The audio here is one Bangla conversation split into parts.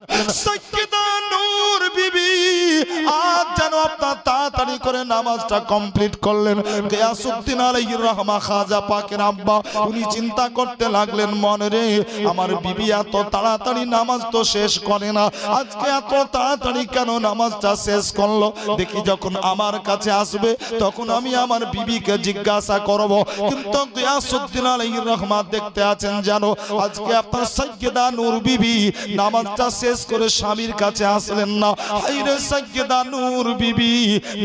সাইয়্যিদা নূর বিবি আজ যেন আপনার তাড়াতাড়ি করে নামাজটা কমপ্লিট করলেন। গিয়াসউদ্দিন আলাইহির রহমা খাজা পাকের আব্বা উনি চিন্তা করতে লাগলেন, মনে রে আমার বিবি এত তাড়াতাড়ি নামাজ তো শেষ করে না, আজকে এত তাড়াতাড়ি কেন নামাজটা শেষ করলো? দেখি যখন আমার কাছে আসবে তখন আমি আমার বিবিকে জিজ্ঞাসা করব। কিন্তু গিয়াসউদ্দিন আলাইহির রহমা দেখতে আছেন জানো, আজকে আপনার সাইয়্যিদা নূর বিবি নামাজটা শেষ করে স্বামীর কাছে আসলেন না। হায়রে সাইয়্যিদা নূর বিবি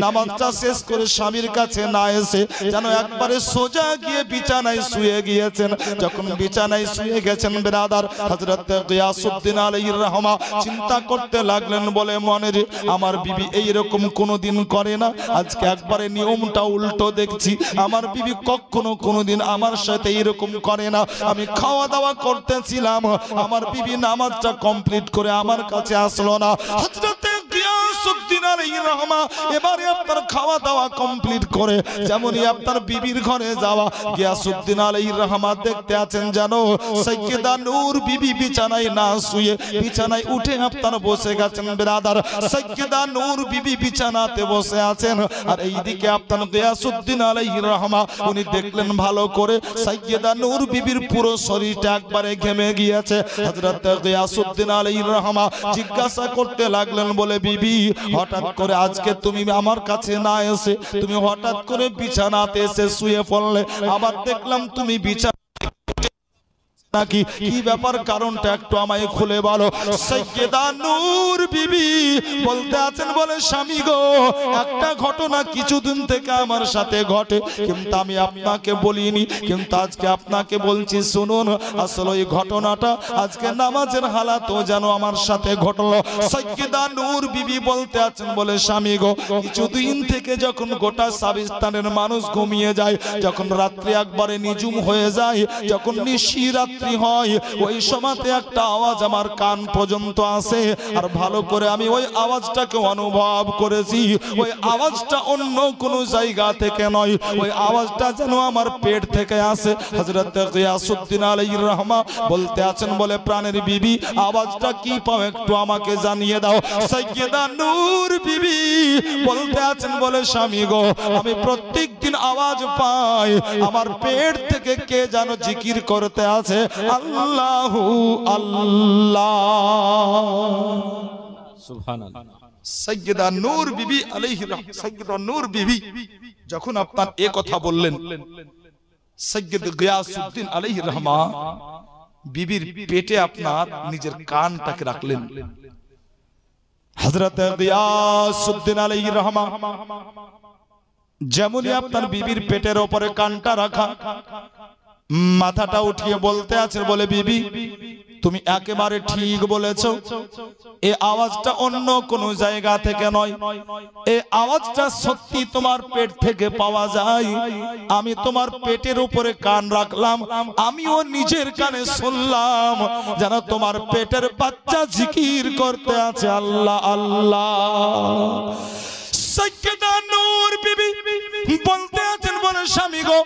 নামাজটা শেষ করে স্বামীর কাছে না এসে যেন একবারে সোজা গিয়ে বিছানায় শুয়ে গিয়েছেন। যখন বিছানায় শুয়ে গেছেন ব্রাদার, হযরত গিয়াসউদ্দিন আলাইহির রহমা চিন্তা করতে লাগলেন, বলে মনে রে আমার বিবি এইরকম কোনোদিন করে না, আজকে একবারে নিয়মটা উল্টো দেখছি। আমার বিবি কখনো কোনোদিন আমার সাথে এরকম করে না। আমি খাওয়া দাওয়া করতেছিলাম, আমার বিবি নামাজটা কমপ্লিট করে আমার কাছে আসলো না। হযরত গিয়াসউদ্দিন আলাইহির রহমা এবারে আপনার খাওয়া দাওয়া কমপ্লিট করে যেমনই আপনার বিবির ঘরে যাওয়া, গিয়াসউদ্দিন আলাইহির রহমা দেখতে আছেন জানো, সাইয়্যিদা নূর বিবি বিছানায় না শুয়ে বিছানায় উঠে আপনার বসে গেছেন ব্রাদার। সাইয়্যিদা নূর বিবি বিছানাতে বসে আছেন, আর এইদিকে আপনার গিয়াসউদ্দিন আলাইহির রহমা উনি দেখলেন ভালো করে সাইয়্যিদা নূর বিবির পুরো শরীরটা একবারে ঘেমে গিয়েছে। হযরত গিয়াসউদ্দিন আলাইহির রহমা জিজ্ঞাসা করতে লাগলেন, বলে বিবি হঠাৎ করে আজকে তুমি আমার কাছে না এসে তুমি হঠাৎ করে বিছানাতে এসে শুয়ে পড়লে, আবার দেখলাম তুমি বিছানা নাকি, কি ব্যাপার কারণটা একটু আমায় খুলে বলো। সাইয়্যিদা নূর বিবি বলতে আছেন, বলে স্বামী গো একটা ঘটনা কিছুদিন থেকে আমার সাথে ঘটে, কিন্তু আমি আপনাকে বলিনি, কিন্তু আজকে আপনাকে বলছি শুনুন। আসলে এই ঘটনাটা আজকে নামাজের হালাতও যেন আমার সাথে ঘটলো। সাইয়্যিদা নূর বিবি বলতে আছেন, বলে স্বামী গো কিছুদিন থেকে যখন গোটা সাবিস্তানের মানুষ ঘুমিয়ে যায়, যখন রাত্রি একবারে নিঝুম হয়ে যায়, যখন নিশিরাত হয়, ওই সময়তে একটা আওয়াজ আমার কান পর্যন্ত আসে, আর ভালো করে আমি ওই আওয়াজটাকে অনুভব করেছি। ওই আওয়াজটা অন্য কোন জায়গা থেকে নয়, ওই আওয়াজটা যেন আমার পেট থেকে আসে। হযরত গিয়াসউদ্দিন আলাইহির রহমা বলতে আছেন, বলে প্রাণের বিবি আওয়াজটা কি পাও একটু আমাকে জানিয়ে দাও। সাইয়্যিদা নূর বিবি বলতে আছেন, বলে স্বামী গো আমি প্রত্যেকদিন আওয়াজ পাই আমার পেট থেকে কে যেন জিকির করতে আছে, আল্লাহু আল্লাহ সুবহানাল্লাহ। সাইয়্যিদা নূর বিবি আলাইহির রহমা, সাইয়্যিদা নূর বিবি যখন আপনার এই কথা বললেন, সাইয়্যিদ গিয়াসউদ্দিন আলাইহির রহমা বিবির পেটে আপনার নিজের কানটাকে রাখলেন। হযরত গিয়াসউদ্দিন আলাইহির রহমা যেমনই আপনার বিবির পেটের উপরে কানটা রাখা, মাথাটা উঠিয়ে বলতে আছে, বলে বিবি তুমি একেবারে ঠিক বলেছো, এই আওয়াজটা অন্য কোন জায়গা থেকে নয়, এই আওয়াজটা সত্যি তোমার পেট থেকে পাওয়া যায়। আমি তোমার পেটের উপরে কান রাখলাম, আমিও নিজের কানে শুনলাম যেন তোমার পেটের বাচ্চা জিকির করতে আছে আল্লাহ আল্লাহ। সাইয়্যিদা নূর বিবি বলতে আছেন, বলে স্বামী গো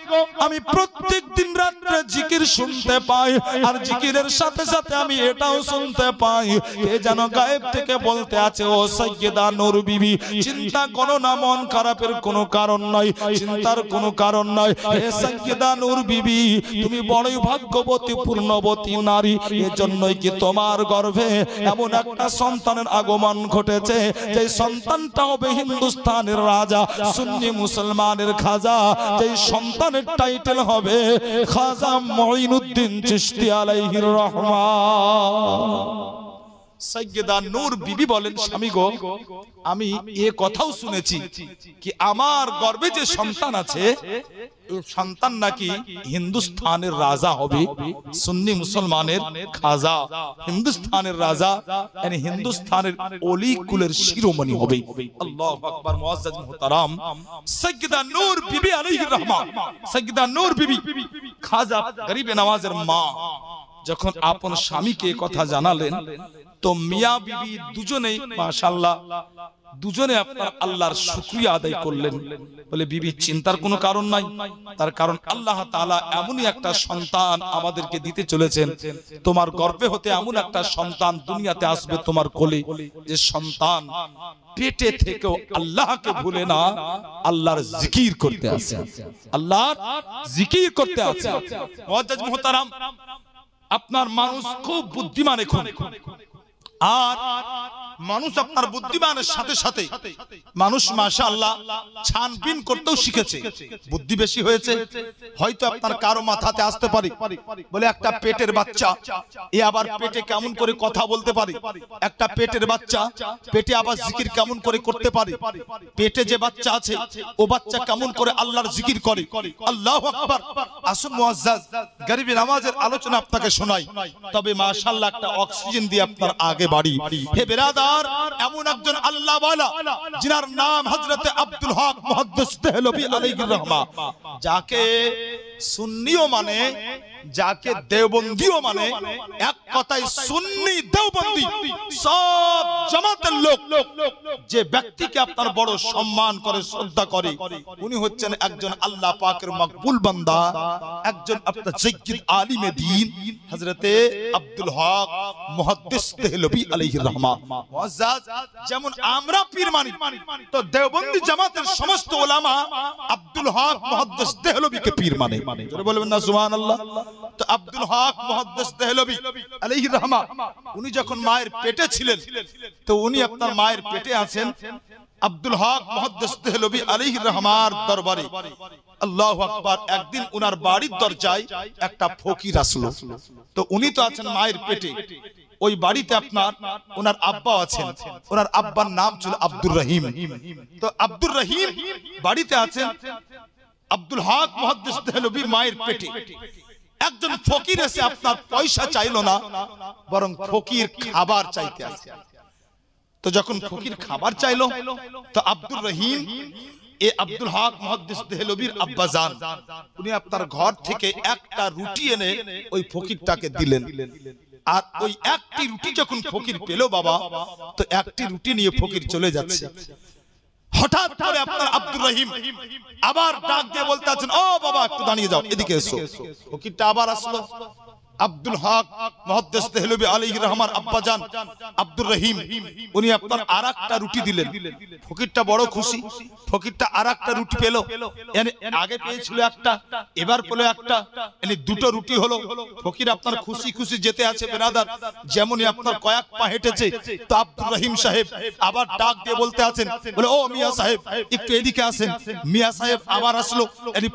আমি প্রত্যেক দিন রাতে জিকির শুনতে পাই, আর জিকিরের সাথে সাথে আমি এটাও শুনতে পাই কে যেন গায়েব থেকে বলতে আছে, ও সাইয়্যিদা নূর বিবি চিন্তা করো না, মন খারাপের কোনো কারণ নাই, চিন্তার কোনো কারণ নাই। হে সাইয়্যিদা নূর বিবি তুমি বড়ই ভাগ্যবতী পূর্ণবতী নারী, এজন্যই কি তোমার গর্ভে এমন একটা সন্তানের আগমন ঘটেছে যে সন্তানটা হবে হিন্দুস্তানের রাজা, সুন্নি মুসলমানের খাজা, যে সন্তানের টাইটেল হবে খাজা মুঈনুদ্দিন চিশতি আলাইহির রহমা। সাইয়্যিদা নূর বিবি বলেন, স্বামী গো আমি এ কথাও শুনেছি কি আমার গর্ভে যে সন্তান আছে এই সন্তান নাকি হিন্দুস্তানের রাজা হবে, সুন্নি মুসলমানের খাজা, হিন্দুস্তানের রাজা মানে হিন্দুস্তানের ওলি কুলের শিরোমণি হবে। আল্লাহু আকবার। মুআজ্জাজ মুহতারাম, সাইয়্যিদা নূর বিবি আলাইহির রহমা, সাইয়্যিদা নূর বিবি খাজা গরিবে নওয়াজের মা, যখন আপন স্বামীকে কথা জানালেন তো মিয়া বিবি দুজনেই মাশাআল্লাহ দুজনে আপনার আল্লাহর শুকরিয়া আদায় করলেন। বলে বিবি চিন্তার কোনো কারণ নাই, তার কারণ আল্লাহ তাআলা এমনই একটা সন্তান আমাদেরকে দিতে চলেছেন, তোমার গর্ভে হতে এমন একটা সন্তান দুনিয়াতে আসবে তোমার কোলে, যে সন্তান পেটে থেকেও আল্লাহকে ভুলে না, আল্লাহর জিকির করতে আছে, আল্লাহর জিকির করতে আছে। মুআজ্জাজ মুহতারাম, আপনার মানুষ খুব বুদ্ধিমান এখন, আর মানুষ আপনার বুদ্ধিমানের সাথে সাথে মানুষ মাশাআল্লাহ ছানবিন করতেও শিখেছে। বুদ্ধি বেশি হয়েছে, হয়তো আপনার কারো মাথাতে আসতে পারে বলে একটা পেটের বাচ্চা এ আবার পেটে কেমন করে কথা বলতে পারে, একটা পেটের বাচ্চা পেটে আবার জিকির কেমন করে করতে পারে, পেটে যে বাচ্চা আছে ও বাচ্চা কেমন করে আল্লাহর জিকির করে। আল্লাহু আকবার। আসুন মুআজ্জাজ গরিব নামাজের আলোচনা আপনাকে শোনাই, তবে মাশাআল্লাহ একটা অক্সিজেন দিয়ে আপনার আগে বাড়ি। হে বেরাদার, এমন একজন আল্লাহ ওয়ালা যিনার নাম হযরতে আব্দুল হক মুহাদ্দিস দেহলভী আলাইহির রহমা, যাকে সুন্নিও মানে, যাকে দেওবন্দিও মানে, এক কথায় সুন্নি দেওবন্দি সব জামাতের লোক যে ব্যক্তিকে আপনার বড় সম্মান করে শ্রদ্ধা করে, উনি হচ্ছেন একজন আল্লাহ পাকের মকবুল বান্দা, একজন আপনার সাইয়্যিদ আলিমে দ্বীন হযরতে আব্দুল হক মুহাদ্দিস দেহলভী আলাইহির রহমা। মুআজ্জাজ, যেমন আমরা পীর মানি, তো দেওবন্দি জামাতের সমস্ত উলামা আব্দুল হক মুহাদ্দিস দেহলভীকে পীর মানে। জোরে বলবেন না সুবহানাল্লাহ। তো আব্দুল হক মুহাদ্দিস দেহলভী আলাইহির রহমা, উনি যখন মায়ের পেটে ছিলেন, তো উনি আপনার মায়ের পেটে আছেন, আব্দুল হক মুহাদ্দিস দেহলভী আলাইহির রহমার দরবারে আল্লাহু আকবার, একদিন উনার বাড়ির দরজায় একটা ফকির আসলো। তো উনি তো আছেন মায়ের পেটে, ওই বাড়িতে আপনার ওনার আব্বা আছেন, ওনার আব্বার নাম ছিল আব্দুর রহিম। তো আব্দুর রহিম বাড়িতে আছেন, আব্দুল হক মুহাদ্দিস দেহলভী মায়ের পেটে। একজন ফকির এসে আপনার পয়সা চাইলো না, বরং ফকির খাবার চাইতে আসে। তো যখন ফকির খাবার চাইলো, তো আব্দুর রহিম এ আব্দুল হক মুহাদ্দিস দেহলভীর আব্বাজান, উনি আপনার ঘর থেকে একটা রুটি এনে ওই ফকিরটাকে দিলেন। আর ওই একটি রুটি যখন ফকির পেল বাবা, তো একটি রুটি নিয়ে ফকির চলে যাচ্ছে। হঠাৎ করে আপনার আব্দুর রহিম আবার ডাক দিয়ে বলতে আছেন, ও বাবা একটু দাঁড়িয়ে যাও, এদিকে এসো। ফকিরটা আবার আসলো। আব্দুল হক মুহাদ্দিস দেহলভী আলাইহির রহমার আব্বাজান আব্দুর রহিম উনি আপনার আরেকটা রুটি দিলেন। ফকিরটা বড় খুশি, ফকিরটা আরেকটা রুটি পেল। আগে পেয়েছিল একটা, এবার পেল একটা, দুটো রুটি হলো। ফকির আপনার খুশি খুশি যেতে আছে বেরাদার, যেমনই আপনার কয়েক পা হেঁটেছে, তো আব্দুর রহিম সাহেব আবার ডাক দিয়ে বলতে আছেন, বলে ও মিয়া সাহেব একটু এদিকে আসেন। মিয়া সাহেব আবার আসলো,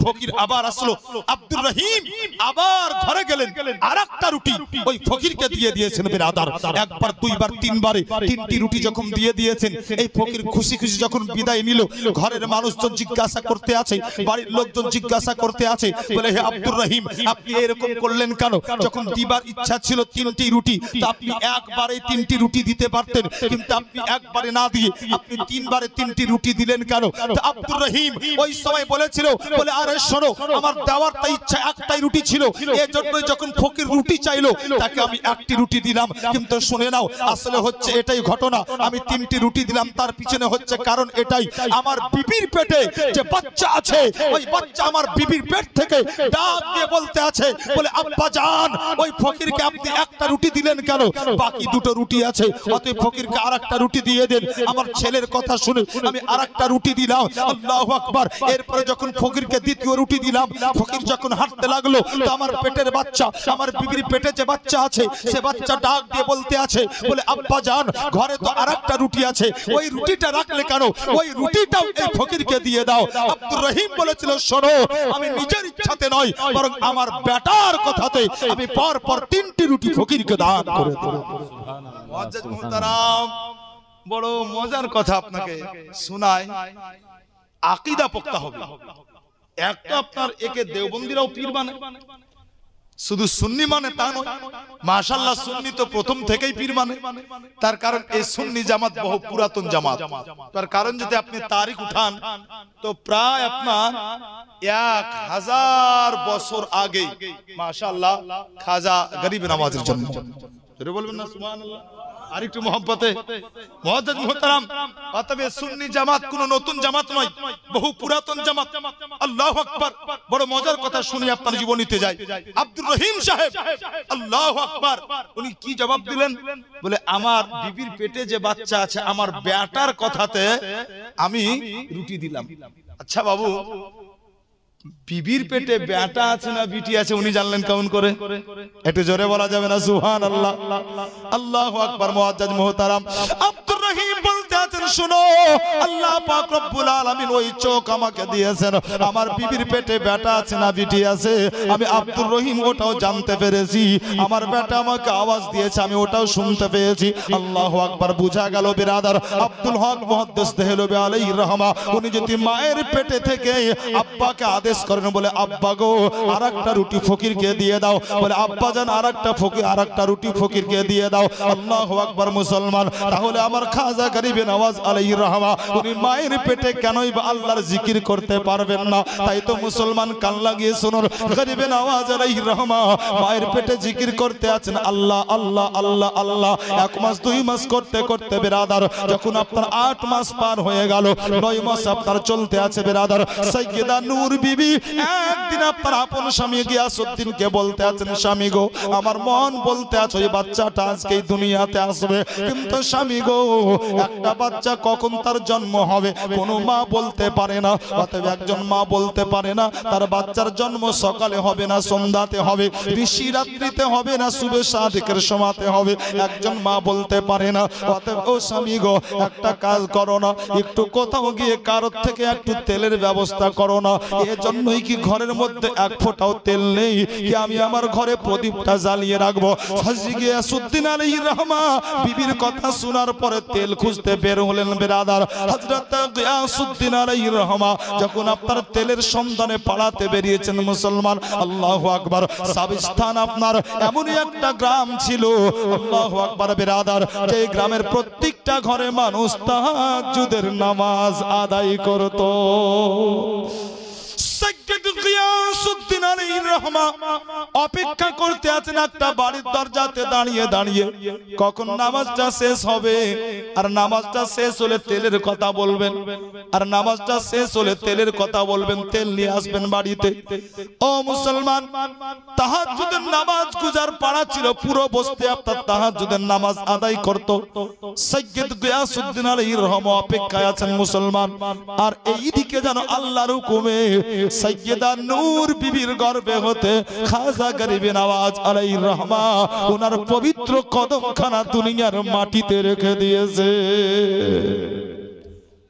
ফকির আবার আসলো। আব্দুর রহিম আবার ঘরে গেলেন, আরেকটা রুটি ওই ফকিরকে দিয়ে দিয়েছেন বেরাদার। একবার দুইবার তিনবারে তিনটি রুটি যখন দিয়ে দিয়েছেন, এই ফকির খুশি খুশি যখন বিদায় নিল, ঘরের মানুষজন জিজ্ঞাসা করতে আছে, বাড়ির লোকজন জিজ্ঞাসা করতে আছে, বলে হে আব্দুর রহিম আপনি এরকম করলেন কেন? যখন দিবার ইচ্ছা ছিল তিনটি রুটি, তো আপনি একবারে তিনটি রুটি দিতে পারতেন, কিন্তু আপনি একবারে না দিয়ে আপনি তিনবারে তিনটি রুটি দিলেন কেন? তো আব্দুর রহিম ওই সময় বলেছিল, বলে আরে শোনো, আমার দেওয়ার তাই ইচ্ছা একটাই রুটি ছিল, এজন্য যখন ফকির রুটি চাইলো তাকে আমি একটি রুটি দিলাম। কিন্তু শুনে নাও, আসলে হচ্ছে এটাই ঘটনা, আমি তিনটি রুটি দিলাম, তার পিছনে হচ্ছে কারণ এটাই, আমার বিবির পেটে যে বাচ্চা আছে, ওই বাচ্চা আমার বিবির পেট থেকে ডাক দিয়ে বলতে আছে, বলে আব্বা জান ওই ফকিরকে আপনি একটা রুটি দিলেন কেন? বাকি দুটো রুটি আছে, অতএব ফকিরকে আরেকটা রুটি দিয়ে দেন। আমার ছেলের কথা শুনে আমি আরেকটা রুটি দিলাম। আল্লাহু আকবার। এরপরে যখন ফকিরকে দ্বিতীয় রুটি দিলাম, ফকির যখন হাঁটতে লাগলো, তো আমার পেটের বাচ্চা, আমার বিবির পেটে যে বাচ্চা আছে, সে বাচ্চা ডাক দিয়ে বলতে আছে, বলে আব্বা জান ঘরে তো আরেকটা রুটি আছে, ওই রুটিটা রাখলে কেন? ওই রুটিটাও এই ফকিরকে দিয়ে দাও। আব্দুর রহিম বলেছিল, শোনো, আমি নিজের ইচ্ছাতে নয়, বরং আমার বেটার কথাতে আমি পর পর তিনটি রুটি ফকিরকে দান করে দেব। মুআজ্জাজ মুহতারাম, বড় মজার কথা আপনাকে শোনায়, আকীদা পোক্তা হবে। একটা আপনার একে দেওবন্দিরাও পীর বানায়, শুধু সুন্নি মানে তা নয়, মাশাআল্লাহ সুন্নি তো প্রথম থেকেই পীর মানে। তার কারণ এই সুন্নি জামাত বহু পুরাতন জামাত। তার কারণ যদি আপনি তারিখ উঠান তো প্রায় আপনার 1000 বছর আগে মাশাআল্লাহ খাজা গরিব নওয়াজের জন্ম। জোরে বলবেন না সুবহানাল্লাহ। আর একটু মহব্বতে মুআজ্জাজ মুহতারাম, অতএব সুন্নি জামাত কোনো নতুন জামাত নয়, বহু পুরাতন জামাত। আল্লাহু আকবার। বড় মজার কথা শুনি আপনার জীবনীতে যাই। আব্দুর রহিম সাহেব, আল্লাহু আকবার, উনি কি জবাব দিলেন? বলে আমার বিবির পেটে যে বাচ্চা আছে আমার বেটার কথাতে আমি রুটি দিলাম। আচ্ছা বাবু, বিবির পেটে বেটা আছে না বিটি আছে উনি জানলেন কেমন করে? একটু জোরে বলা যাবে না সুবহানাল্লাহ? আল্লাহু আকবার। মুআজ্জাজ মুহতারাম, আব্দুর রহিম বলতে আছেন, শুনো, আল্লাহ পাক রব্বুল আলামিন ওই চোখ আমাকে দিয়েছেন, আমার বিবির পেটে বেটা আছে না বিটি আছে আমি আব্দুর রহিম ওটাও জানতে পেরেছি। আমার বেটা আমাকে আওয়াজ দিয়েছে, আমি ওটাও শুনতে পেয়েছি। আল্লাহু আকবার। বুঝা গেল বিরাদার, আব্দুল হক মুহাদ্দিস দেহলভী আলাইহির রহমা উনি যদি মায়ের পেটে থেকে আব্বাকে আদেশ করেন, বলে আব্বা গো আরেকটা রুটি ফকিরকে দিয়ে দাও, বলে আব্বা জান আরেকটা রুটি ফকিরকে দিয়ে দাও। আল্লাহু আকবার মুসলমান। তাহলে আমার খাজা গরিবে নওয়াজ আলাইহির রহমা উনি মায়ের পেটে কেনই বা আল্লাহর জিকির করতে পারবেন না? তাই তো মুসলমান কান লাগিয়ে শুনুন, গরিবে নওয়াজ আলাইহির রহমা মায়ের পেটে জিকির করতে আছেন আল্লাহ আল্লাহ আল্লাহ আল্লাহ। 1 মাস 2 মাস করতে করতে বিরাদার যখন আপনার 8 মাস পার হয়ে গেল, 9 মাস আপনার চলতে আছে বিরাদার, সাইয়্যিদা নূর বিবি একদিন আপনার আপন স্বামী গিয়াসউদ্দিনকে বলতে আছেন, স্বামী গো আমার মন বলতে আছে ওই বাচ্চাটা আজকে এই দুনিয়াতে আসবে, কিন্তু স্বামী গো একটা বাচ্চা কখন তার জন্ম হবে কোনো মা বলতে পারে না। অতএব একজন মা বলতে পারে না তার বাচ্চার জন্ম সকালে হবে না সন্ধ্যাতে হবে, ঋষি রাত্রিতে হবে না শুভে সাদিকের সময়তে হবে, একজন মা বলতে পারে না। অতএব ও স্বামী গো একটা কাজ করো না, একটু কোথাও গিয়ে কারোর থেকে একটু তেলের ব্যবস্থা করো না। এজন্যই কি ঘরের মধ্যে 1 ফোঁটাও তেল নেই কি আমি আমার ঘরে প্রদীপটা জ্বালিয়ে রাখবো? হযরত গিয়াসউদ্দিন আলাইহির রহমা বিবির কথা শোনার পরে তেল খুঁজতে বের হলেন বিরাদার। হযরত গিয়াসউদ্দিন আলাইহির রহমা যখন আপনার তেলের সন্ধানে পালাতে বেরিয়েছেন মুসলমান, আল্লাহু আকবার, সাবিস্তান আপনার এমনই একটা গ্রাম ছিল, আল্লাহু আকবার বিরাদার, যে গ্রামের প্রত্যেকটা ঘরে মানুষ তাহাজ্জুদের নামাজ আদায় করত। গিয়াসউদ্দিন আলাইহির রহমা অপেক্ষা করতে আছেন একটা বাড়ির দরজাতে দাঁড়িয়ে দাঁড়িয়ে কখন নামাজটা শেষ হবে। আর নামাজটা শেষ হলে তেলের কথা বলবেন, আর নামাজটা শেষ হলে তেলের কথা বলবেন, তেল নিয়ে আসবেন বাড়িতে। ও মুসলমান, তাহাজ্জুদের নামাজ গুজার পাড়া ছিল, পুরো বস্তি আপনার তাহাজ্জুদের নামাজ আদায় করত। সাইয়্যিদ গিয়াসউদ্দিন আলাইহির রহমা অপেক্ষায় আছেন মুসলমান। আর এইদিকে যেন আল্লাহর হুকুমে সাইয়্যিদা নূর বিবির গর্ভে হতে খাজা গরিবে নওয়াজ আলাইহির রহমা ওনার পবিত্র কদমখানা দুনিয়ার মাটিতে রেখে দিয়েছে।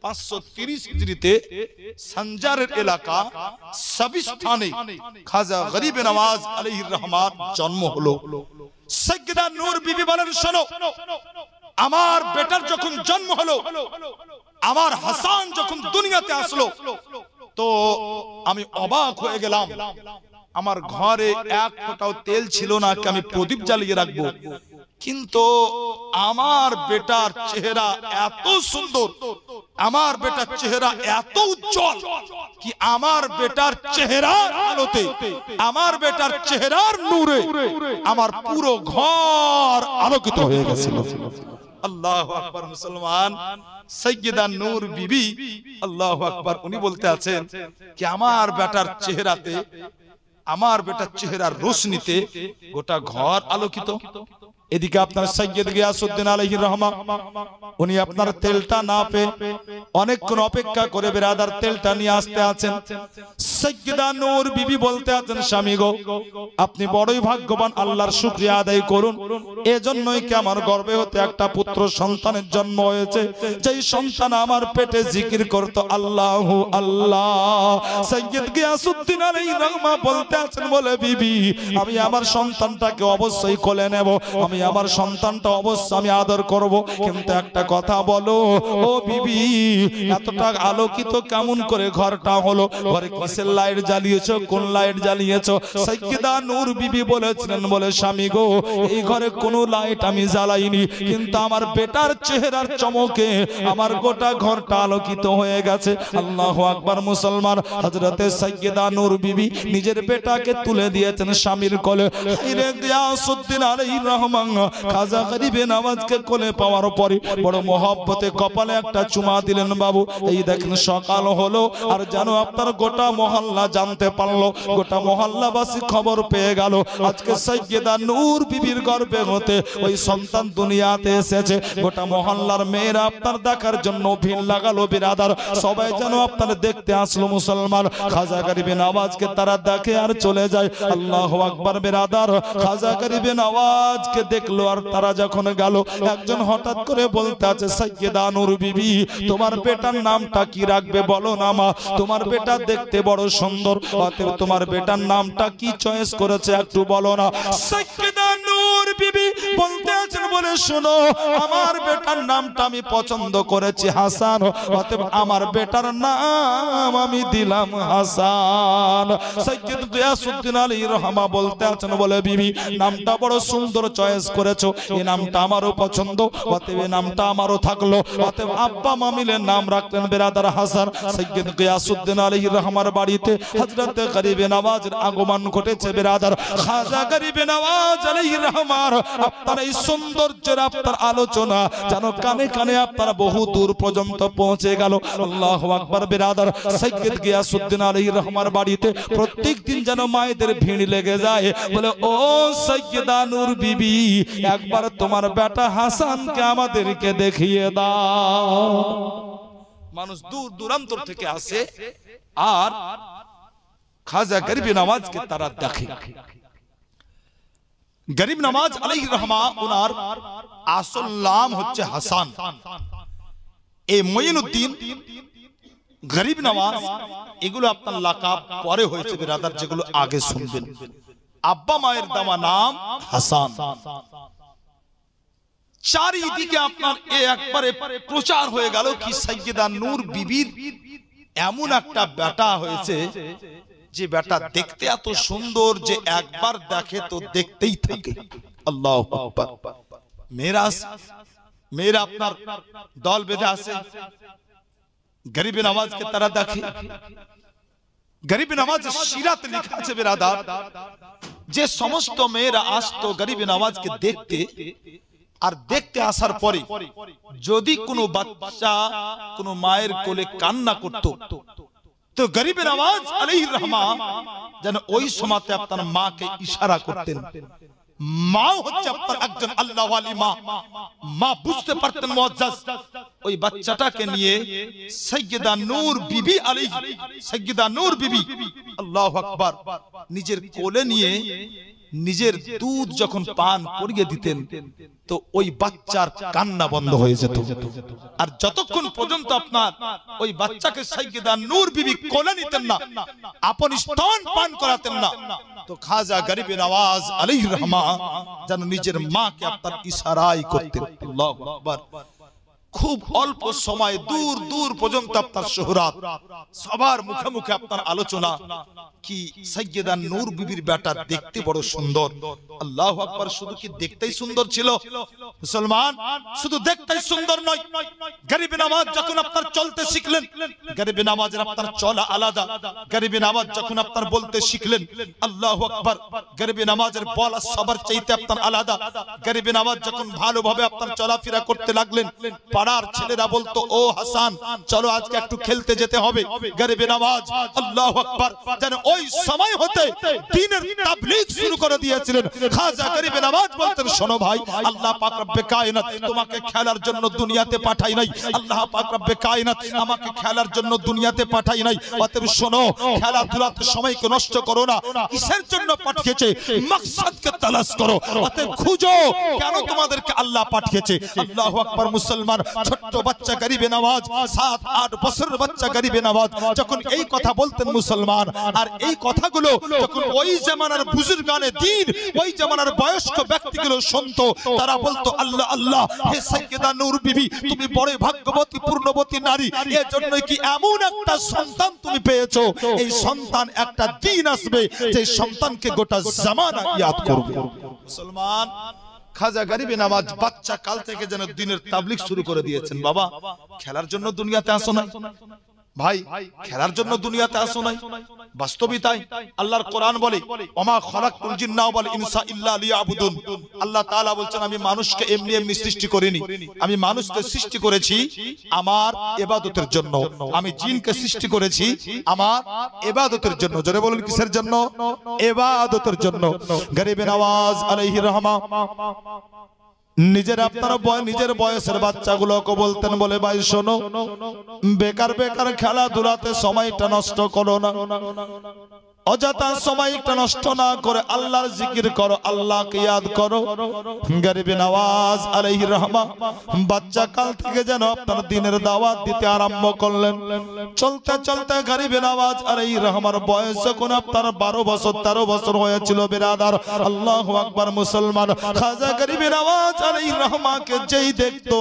530 হিজরিতে সঞ্জারের এলাকা সাবিস্তানে খাজা গরিবে নওয়াজ আলাইহির রহমার জন্ম হলো। সাইয়্যিদা নূর বিবি বলেন, শোনো, আমার বেটার যখন জন্ম হলো, আমার হাসান যখন দুনিয়াতে আসলো তো আমি অবাক হয়ে গেলাম। আমার ঘরে 1 ফোঁটাও তেল ছিল না, আমি প্রদীপ জ্বালিয়ে রাখবো, কিন্তু আমার বেটার চেহারা এত সুন্দর, আমার বেটার চেহারা এত উজ্জ্বল কি আমার বেটার চেহারার আলোতে, আমার বেটার চেহারার নূরে আমার পুরো ঘর আলোকিত হয়ে গেছিল। আল্লাহু আকবার মুসলমান। সাইয়্যিদা নূর বিবি আল্লাহু আকবার উনি বলতে আছেন কি আমার বেটার চেহারাতে, আমার বেটার চেহারার রোশনীতে গোটা ঘর আলোকিত। এদিকে আপনার সাইয়্যিদ গিয়াসউদ্দিন আলাইহির রহমা উনি আপনার তেলটা না পেয়ে অনেকক্ষণ অপেক্ষা করে বিরাদার তেলটা নিয়ে আসতে আছেন। সাইয়্যিদা নূর বিবি বলতে আছেন, স্বামী গো আপনি বড়ই ভাগ্যবান, আল্লাহর শুকরিয়া আদায় করুন, এজন্যই কি আমার গর্ভে হতে একটা পুত্র সন্তানের জন্ম হয়েছে, যেই সন্তান আমার পেটে জিকির করত আল্লাহু আল্লাহ। সাইয়্যিদ গিয়াসউদ্দিন আলাইহির রহমা বলতে আছেন, বলে বিবি আমি আমার সন্তানটাকে অবশ্যই কোলে নেব, আমি আমার সন্তানটা অবশ্যই আমি আদর করব, কিন্তু একটা কথা বলো ও বিবি, এতটা আলোকিত কেমন করে ঘরটা হলো? ঘরে কিসের লাইট জ্বালিয়েছো, কোন লাইট জ্বালিয়েছো? সাইয়্যিদা নূর বিবি বলেছিলেন, বলে স্বামী গো, এই ঘরে কোনো লাইট আমি জ্বালাইনি, কিন্তু আমার বেটার চেহারার চমকে আমার গোটা ঘরটা আলোকিত হয়ে গেছে। আল্লাহু আকবার। মুসলমান, হযরতে সাইয়্যিদা নূর বিবি নিজের বেটাকে তুলে দিয়েছেন স্বামীর কোলে। হায়রে গিয়াসউদ্দিন আলাইহির রহমান খাজা গরিবে নওয়াজকে কোলে পাওয়ার পরে বড় মহব্বতে কপালে একটা চুমা দিলেন। বাবু, এই দেখেন সকাল হলো, আর জানো আপনার গোটা মহল্লা জানতে পারলো, গোটা মহল্লাবাসী খবর পেয়ে গেল আজকে সাইয়্যিদা নূর বিবির গর্ভে হতে ওই সন্তান দুনিয়াতে এসেছে। গোটা মহল্লার মেয়েরা আপনার দেখার জন্য ভিড় লাগালো। বিরাদার, সবাই যেন আপনার দেখতে আসলো। মুসলমান, খাজা গরিবে নওয়াজকে তারা দেখে আর চলে যায়। আল্লাহু আকবার। বিরাদার, খাজা গরিবে নওয়াজকে দেখলো আর তারা যখন গেল, একজন হঠাৎ করে বলতে আছে, সাইয়্যিদা নূর বিবি, তোমার বেটার নামটা কি রাখবে বলো না মা, তোমার বেটা দেখতে বড় সুন্দর, অতএব তোমার বেটার নামটা কি চয়েস করেছে একটু বলো না। সাইয়্যিদা নূর বিবি বলতে আছেন, বলে শোনো, আমার বেটার নামটা আমি পছন্দ করেছি হাসান, অতএব আমার বেটার নাম আমি দিলাম হাসান। সাইয়্যিদ গিয়াসউদ্দিন আলাইহির রহমা বলতে আছেন, বলে বিবি, নামটা বড় সুন্দর চয়েস করেছো, এই নামটা আমারও পছন্দ, অতএব এই নামটা আমারও থাকলো। অতএব আব্বা মা মিলে নাম রাখলেন বেরাদার হাসান। সাইয়্যিদ গিয়াসউদ্দিন আলাইহির রহমার বাড়িতে হযরতে গরিবে নওয়াজের আগমন ঘটেছে। বেরাদার, খাজা গরিবে নওয়াজ আলাইহির রহমার আপনার এই সৌন্দর্যের আপনার আলোচনা যেন কানে কানে আপনার বহু দূর পর্যন্ত পৌঁছে গেল। আল্লাহু আকবার। বেরাদার, সাইয়্যিদ গিয়াসউদ্দিন আলাইহির রহমার বাড়িতে প্রত্যেক দিন যেন মায়েদের ভিড় লেগে যায়। বলে, ও সাইয়্যিদা নূর বিবি, একবার তোমার বেটা হাসানকে আমাদেরকে দেখিয়ে দাও। মানুষ দূর দূরান্তর থেকে আসে আর খাজা গরিবে নওয়াজকে তারা দেখে। গরিব নওয়াজ আলাইহির রহমা, ওনার আসল নাম হচ্ছে হাসান। এই মুঈনুদ্দিন, গরিব নওয়াজ, এগুলো আপনার লাকাব পরে হয়েছে বিরাদার, যেগুলো আগে শুনবেন। আব্বা মায়ের দেওয়া নাম হাসান। চারিদিকে আপনার একবারে প্রচার হয়ে গেল কি সাইয়্যিদা নূর বিবির এমন একটা বেটা হয়েছে যে বেটা দেখতে এত সুন্দর যে একবার দেখে তো দেখতেই থাকে। আল্লাহু আকবার। মেয়েরা আপনার দল বেঁধে আসে, গরিবে নওয়াজকে তারা দেখে। গরিবে নওয়াজের সিরাতে লেখা আছে বেরাদার, যে সমস্ত মেয়েরা আসতো গরিবে নওয়াজকে দেখতে, আর দেখতে আসার পরে যদি কোনো বাচ্চা কোনো মায়ের কোলে কান্না করত, তো গরিবে নওয়াজ আলাইহির রহমা যেন ওই সময়তে আপনার মাকে ইশারা করতেন। মা হচ্ছে আপনার একজন আল্লাহ ওয়ালি মা। মা বুঝতে পারতেন মুআজ্জাজ, ওই বাচ্চাটাকে নিয়ে সাইয়্যিদা নূর বিবি সাইয়্যিদা নূর বিবি আল্লাহু আকবার নিজের কোলে নিয়ে নিজের দুধ যখন পান করিয়ে দিতেন, তো ওই বাচ্চার কান্না বন্ধ হয়ে যেত। আর যতক্ষণ পর্যন্ত আপনার ওই বাচ্চাকে সাইয়্যিদা নূর বিবি কোলে নিতেন না, আপন স্তন পান করাতেন না, তো খাজা গরিবে নওয়াজ আলাইহির রহমা যেন নিজের মাকে আপনার ইশারাই করতেন। আল্লাহু আকবার। খুব অল্প সময় দূর দূর পর্যন্ত আপনার শোহরাত, সবার মুখে মুখে আপনার আলোচনা কি সাইয়্যিদা নূর বিবির বেটা দেখতে বড় সুন্দর। আল্লাহু আকবার। শুধু কি দেখতেই সুন্দর ছিল মুসলমান? শুধু দেখতেই সুন্দর নয়, গরিবে নওয়াজ যখন আপনার চলতে শিখলেন, গরিবে নওয়াজের আপনার চলা আলাদা। গরিবে নওয়াজ যখন আপনার বলতে শিখলেন, আল্লাহু আকবার, গরিবে নওয়াজের বলা সবার চাইতে আপনার আলাদা। গরিবে নওয়াজ যখন ভালোভাবে আপনার চলাফেরা করতে লাগলেন, পাড়ার ছেলেরা বলতো, ও হাসান চলো আজকে একটু খেলতে যেতে হবে। গরিবে নওয়াজ আল্লাহু আকবার যেন ওই সময় হতে দ্বীনের তাবলীগ শুরু করে দিয়েছিলেন। খাজা গরিবে নওয়াজ বলতেন, শোনো ভাই, আল্লাহ পাক রব্বে কায়নাত তোমাকে খেলার জন্য দুনিয়াতে পাঠাই নাই। আল্লাহ পাক রব্বে কায়নাত আমাকে খেলার জন্য দুনিয়াতে পাঠাই নাই। অতএব শোনো, খেলাধুলাতে সময়কে নষ্ট করো না। কিসের জন্য পাঠিয়েছে? মাকসাদকে তালাশ করো। অতএব খুঁজো কেন তোমাদেরকে আল্লাহ পাঠিয়েছে। আল্লাহু আকবার। মুসলমান, ছোট্ট বাচ্চা গরিবে নওয়াজ 7-8 বছরের বাচ্চা গরিবে নওয়াজ যখন এই কথা বলতেন মুসলমান, আর এই কথাগুলো যখন ওই জামানার বুজুর্গানে দ্বীন, ওই জামানার বয়স্ক ব্যক্তিগুলো শুনতো, তারা বলতো আল্লাহ আল্লাহ, হে সাইয়েদা নূর বিবি, তুমি বড় ভাগ্যবতী পূর্ণবতী নারী, এর জন্য কি এমন একটা সন্তান তুমি পেয়েছো, এই সন্তান একটা দিন আসবে যে সন্তানকে গোটা জামানা ইয়াদ করবে। মুসলমান খাজা গরিবে নওয়াজ বাচ্চা কাল থেকে যেন দ্বীনের তাবলীগ শুরু করে দিয়েছেন। বাবা, খেলার জন্য দুনিয়াতে আসো নাই ভাই, খেলার জন্য দুনিয়াতে আসো নাই, বাস্তবিক তাই। আল্লাহর কোরআন বলে ওমা খালাকতুল জিন্না ওয়াল ইনসা ইল্লা লিয়াবুদুন। আল্লাহ তাআলা বলছেন আমি মানুষকে এমনি এমনি সৃষ্টি করিনি, আমি মানুষকে সৃষ্টি করেছি আমার ইবাদতের জন্য, আমি জিনকে সৃষ্টি করেছি আমার ইবাদতের জন্য। জোরে বলুন কিসের জন্য? ইবাদতের জন্য। গরিবে নওয়াজ আলাইহির রহমা নিজের আপনার নিজের বয়সের বাচ্চাগুলোকে বলতেন, বলে ভাই শোনো, বেকার বেকার খেলাধুলাতে সময়টা নষ্ট করো না, অযথা সময়টা নষ্ট না করে আল্লাহর জিকির করো, আল্লাহকে ইয়াদ করো। গরিবে নওয়াজ আলাইহির রহমা বাচ্চা কাল থেকে যেন আপনার দ্বীনের দাওয়াত দিতে আরম্ভ করলেন। চলতে চলতে গরিবে নওয়াজ আলাইহির রহমার বয়স যখন আপনার 12 বছর 13 বছর হয়েছিল বিরাদার, আল্লাহু আকবার মুসলমান, খাজা গরিবে নওয়াজ আলাইহির রহমাকে যেই দেখতো,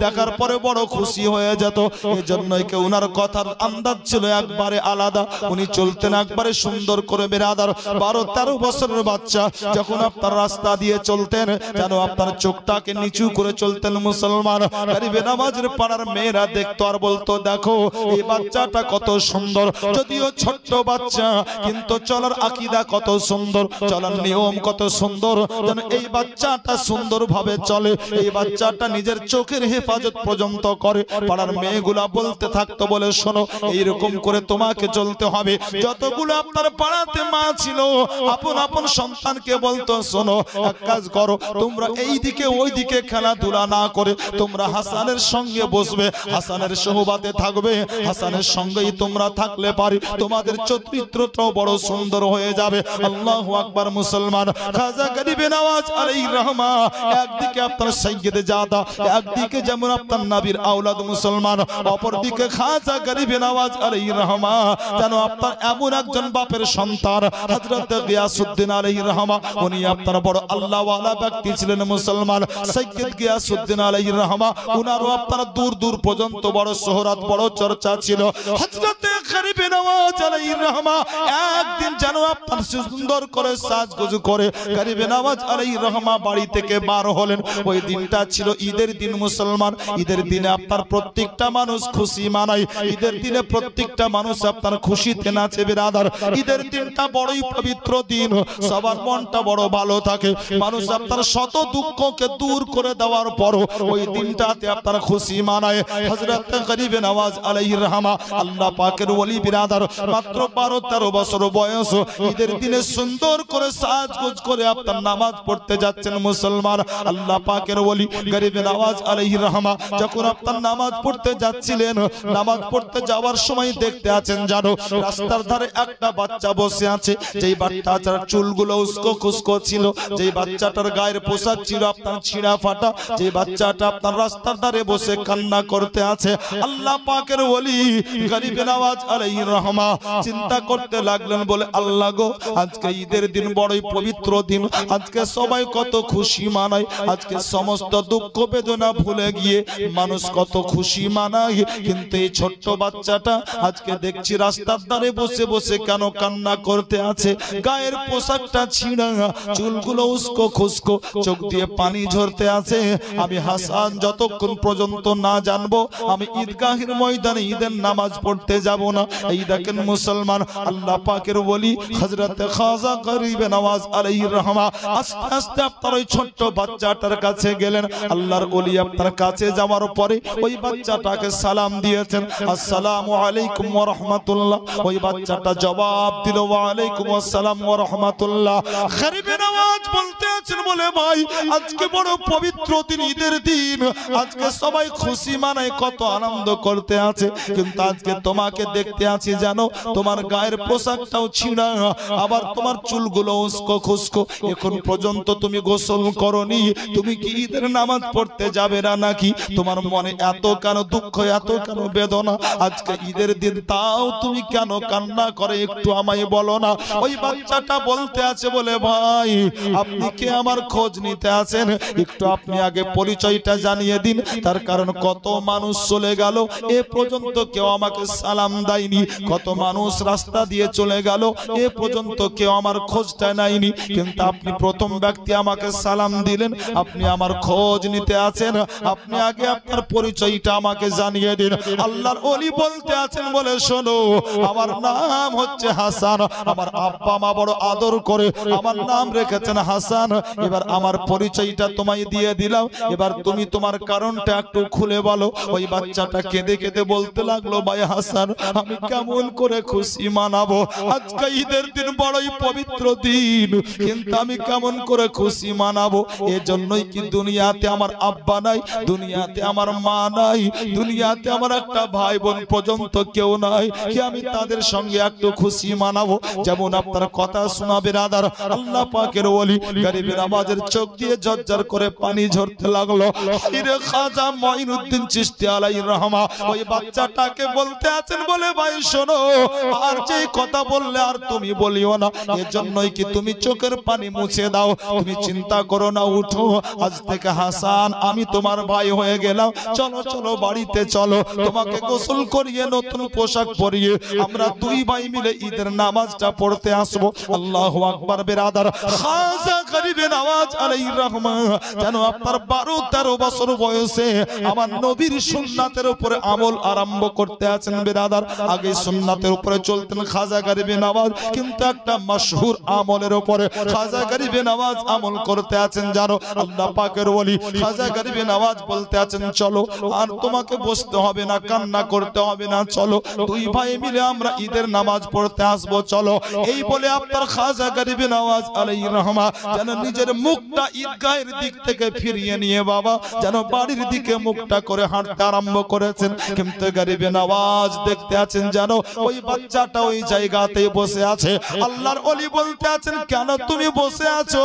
দেখার পরে বড় খুশি হয়ে যেত। এজন্যই কি ওনার কথার আন্দাজ ছিল একবারে আলাদা, উনি চলতেন একবারে সুন্দর করে বিরাদার। 12-13 বছরের বাচ্চা যখন আপনার রাস্তা দিয়ে চলতেন, যেন আপনার চোখটাকে নিচু করে চলতেন মুসলমান। গরিবে নওয়াজের পাড়ার মেয়েরা দেখতো আর বলতো, দেখো এই বাচ্চাটা কত সুন্দর, যদিও ছোট্ট বাচ্চা কিন্তু চলার আকীদা কত সুন্দর, চলার নিয়ম কত সুন্দর, যেন এই বাচ্চাটা সুন্দর ভাবে চলে, এই বাচ্চাটা নিজের চোখের হেফাজত পর্যন্ত করে। পাড়ার মেয়েগুলা বলতে থাকতো, বলে শোনো এইরকম করে তোমাকে চলতে হবে। যতগুলো আপনার পাড়াতে মা ছিল আপন আপন সন্তানকে বলতো, শোনো এক কাজ করো, তোমরা এই দিকে ওই দিকে খেলাধুলা না করে তোমরা হাসানের সঙ্গে বসবে, হাসানের সোহবাতে থাকবে, হাসানের সঙ্গেই তোমরা থাকলে পারি তোমাদের চরিত্রটাও বড় সুন্দর হয়ে যাবে। আল্লাহু আকবার মুসলমান। খাজা গরিবে নওয়াজ আলাইহির রহমা একদিকে আপনার সাইয়্যিদে জাদা, একদিকে যেমন আপনার নবীর আওলাদ মুসলমান, অপরদিকে খাজা গরিবে নওয়াজ আলাইহির রহমা যেন আপনার এমন একজন বাপের সন্তান, হযরত গিয়াসউদ্দিন আলাইহির রহমা, উনি আপনার বড় আল্লাহ ওয়ালা ব্যক্তি ছিলেন মুসলমান। সাইয়্যিদ গিয়াসউদ্দিন আলাইহির রহমা উনারও আপনার দূর দূর পর্যন্ত বড় শোহরত বড় চর্চা ছিল। হযরত গরিবে নওয়াজ আলাইহির রহমা একদিন যেন আপনার সুন্দর করে সাজগোজ করে গরিবে নওয়াজ আলাইহির রহমা বাড়ি থেকে বার হলেন। ওই দিনটা ছিল ঈদের দিন মুসলমান। ঈদের দিনে আপনার প্রত্যেকটা মানুষ খুশি মানায়, ঈদের দিনে প্রত্যেকটা মানুষ আপনার খুশিতে নাচে বিরাদার। ঈদের দিনটা বড়ই পবিত্র দিন, সবার মনটা বড় ভালো থাকে, মানুষ আপনার শত দুঃখকে দূর করে দেওয়ার পর ওই দিনটাতে আপনার খুশি মানায়। হযরত গরিবে নওয়াজ আলাইহির রহমা আল্লাহ পাকের ওলি বিরাদার, মাত্র 12-13 বছর বয়স, ঈদের দিনে সুন্দর করে সাজগোজ করে আপনার নামাজ পড়তে যাচ্ছেন মুসলমান। আল্লাহ পাকের ওলি গরিবে নওয়াজ আলাইহির রহমা যখন আপনার নামাজ পড়তে যাচ্ছিলেন, নামাজ পড়তে যাওয়ার সময় দেখতে আছেন জানো রাস্তার ধারে একটা বাচ্চা বসে আছে, যেই বাচ্চাটার চুলগুলো উস্কো খুস্কো ছিল, যেই বাচ্চাটার গায়ের পোশাক ছিল আপনার ছিঁড়া ফাটা, যেই বাচ্চাটা আপনার রাস্তার ধারে বসে কান্না করতে আছে। আল্লাহ পাকের ওলি গরিবে নওয়াজ আলাইহির রহমা চিন্তা করতে লাগলেন, বলে আল্লাহ গো, আজকে ঈদের দিন বড়ই পবিত্র দিন, আজকে সবাই কত খুশি মানায়, আজকে সমস্ত দুঃখ বেদনা ভুলে গিয়ে মানুষ কত খুশি মানায়, কিন্তু এই ছোট্ট বাচ্চাটা আজকে দেখছি রাস্তার ধারে বসে বসে কেন কান্না করতে আছে, গায়ের পোশাকটা ছিঁড়া, চুলগুলো উস্কো খুস্কো, চোখ দিয়ে পানি ঝরতে আছে। আমি হাসান যতক্ষণ পর্যন্ত না জানবো আমি ঈদগাহের ময়দানে ঈদের নামাজ পড়তে যাব না। এই দেখেন মুসলমান, আল্লাহ পাকের ওলি হযরত খাজা গরিবে নওয়াজ আলাইহির রহমা আস্তে আস্তে আপনার ওই ছোট্ট বাচ্চাটার কাছে গেলেন। আল্লাহর ওলি আপনার কাছে যাওয়ার পরে ওই বাচ্চাটাকে সালাম দিয়েছেন, আসসালামু আলাইকুম ওয়া রাহমাতুল্লাহ। ওই বাচ্চাটা জবাব দিল, ওয়া আলাইকুম আসসালাম ওয়া রাহমাতুল্লাহ। গরিবে নওয়াজ বলতে আছেন বলে ভাই আজকে বড় পবিত্র দিন, ঈদের দিন, আজকে সবাই খুশি মানায় কত আনন্দ করতে আছে, কিন্তু আজকে তোমাকে দেখতে আছি জানো তোমার গায়ের পোশাকটাও ছিঁড়া, আবার তোমার চুলগুলো উস্কো খুস্কো, এখন পর্যন্ত তুমি গোসল করনি, তুমি কি ঈদের নামাজ পড়তে যাবে না নাকি? তোমার মনে এত কেন দুঃখ, এত কেন বেদনা আজকে ঈদের দিন, তাও তুমি কেন কান্না করে একটু আমায় বলো না। ওই বাচ্চাটা বলতে আছে বলে ভাই আপনি কে আমার খোঁজ নিতে আছেন, একটু আপনি আগে পরিচয়টা জানিয়ে দিন, তার কারণ কত মানুষ চলে গেল এ পর্যন্ত কেউ আমাকে সালাম দেয়নি, কত মানুষ রাস্তা দিয়ে চলে গেল এ পর্যন্ত কেউ আমার খোঁজটা নেয়নি, কিন্তু আপনি প্রথম ব্যক্তি আমাকে সালাম দিলেন, আপনি আমার খোঁজ নিতে আছেন, আপনি আগে আপনার পরিচয়টা আমাকে জানিয়ে দিন। আল্লাহর ওলি বলতে আছেন বলে শোনো আমার নাম হচ্ছে হাসান, আমার আব্বা মা বড় আদর করে আমার নাম রেখেছেন হাসান, এবার আমার পরিচয়টা তোমায় দিয়ে দিলাম, এবার তুমি তোমার কারণটা একটু খুলে বলো। ওই বাচ্চাটা কেঁদে কেঁদে বলতে লাগলো ভাই হাসান আমি কেমন করে খুশি মানাবো, আজকে ঈদের দিন বড়ই পবিত্র দিন, কিন্তু আমি কেমন করে খুশি মানাবো, এজন্যই কি দুনিয়াতে আমার আব্বা নাই, দুনিয়াতে আমার মা নাই, দুনিয়াতে আমার একটা ভাই বোন পর্যন্ত কেউ নাই, কি আমি তাদের সঙ্গে একটু খুশি মানাবো। যেমন আপনার কথা শোনা বেরাদার, আল্লাহ পাকের ওলি গরিবের আওয়াজের চোখ দিয়ে ঝরঝর করে পানি ঝরতে লাগলো। হায়রে খাজা মঈনুদ্দিন চিশতি আলাইহির রহমা ওই বাচ্চাটাকে বলতে আছেন বলে ভাই শোনো আর যে কথা বললে আর তুমি বলিও না, এজন্যই কি তুমি চোখের পানি মুছে দাও, তুমি চিন্তা করো না, উঠো, আজ থেকে হাসান আমি তোমার ভাই হয়ে গেলাম, চলো চলো বাড়িতে চলো, তোমাকে গোসল করিয়ে নতুন পোশাক পরিয়ে আমরা দুই ভাই মিলে ঈদের নামাজটা পড়তে আসবো। আল্লাহু আকবার বেরাদার, খাজা গরিবে নওয়াজ আলাইহির রহমা যেন আপনার 12-13 বছর বয়সে আমার নবীর সুন্নাতের উপরে আমল আরম্ভ করতে আছেন বেরাদার। আগে সুন্নাতের উপরে চলতেন খাজা গরিবে নওয়াজ, কিন্তু একটা মশহুর আমলের উপরে খাজা গরিবে নওয়াজ আমল করতে আছেন জানো আল্লাহ পাকের ওলি খাজা গরিবে নওয়াজ বলতে আছেন চলো আর তোমাকে বসতে হবে না, কান্না করতে হবে না, চলো দুই ভাই মিলে আমরা ঈদের নামাজ পড়তে আসবো, চলো। এই বলে আপনার খাজা গরিবে নওয়াজ আলাইহির রহমা যেন নিজের মুখটা ঈদগাহের দিক থেকে ফিরিয়ে নিয়ে বাবা যেন বাড়ির দিকে মুখটা করে হাঁটতে আরম্ভ করেছেন, কিন্তু গরিবে নওয়াজ দেখতে আছেন যেন ওই বাচ্চাটা ওই জায়গাতেই বসে আছে। আল্লাহর ওলি বলতে আছেন কেন তুমি বসে আছো,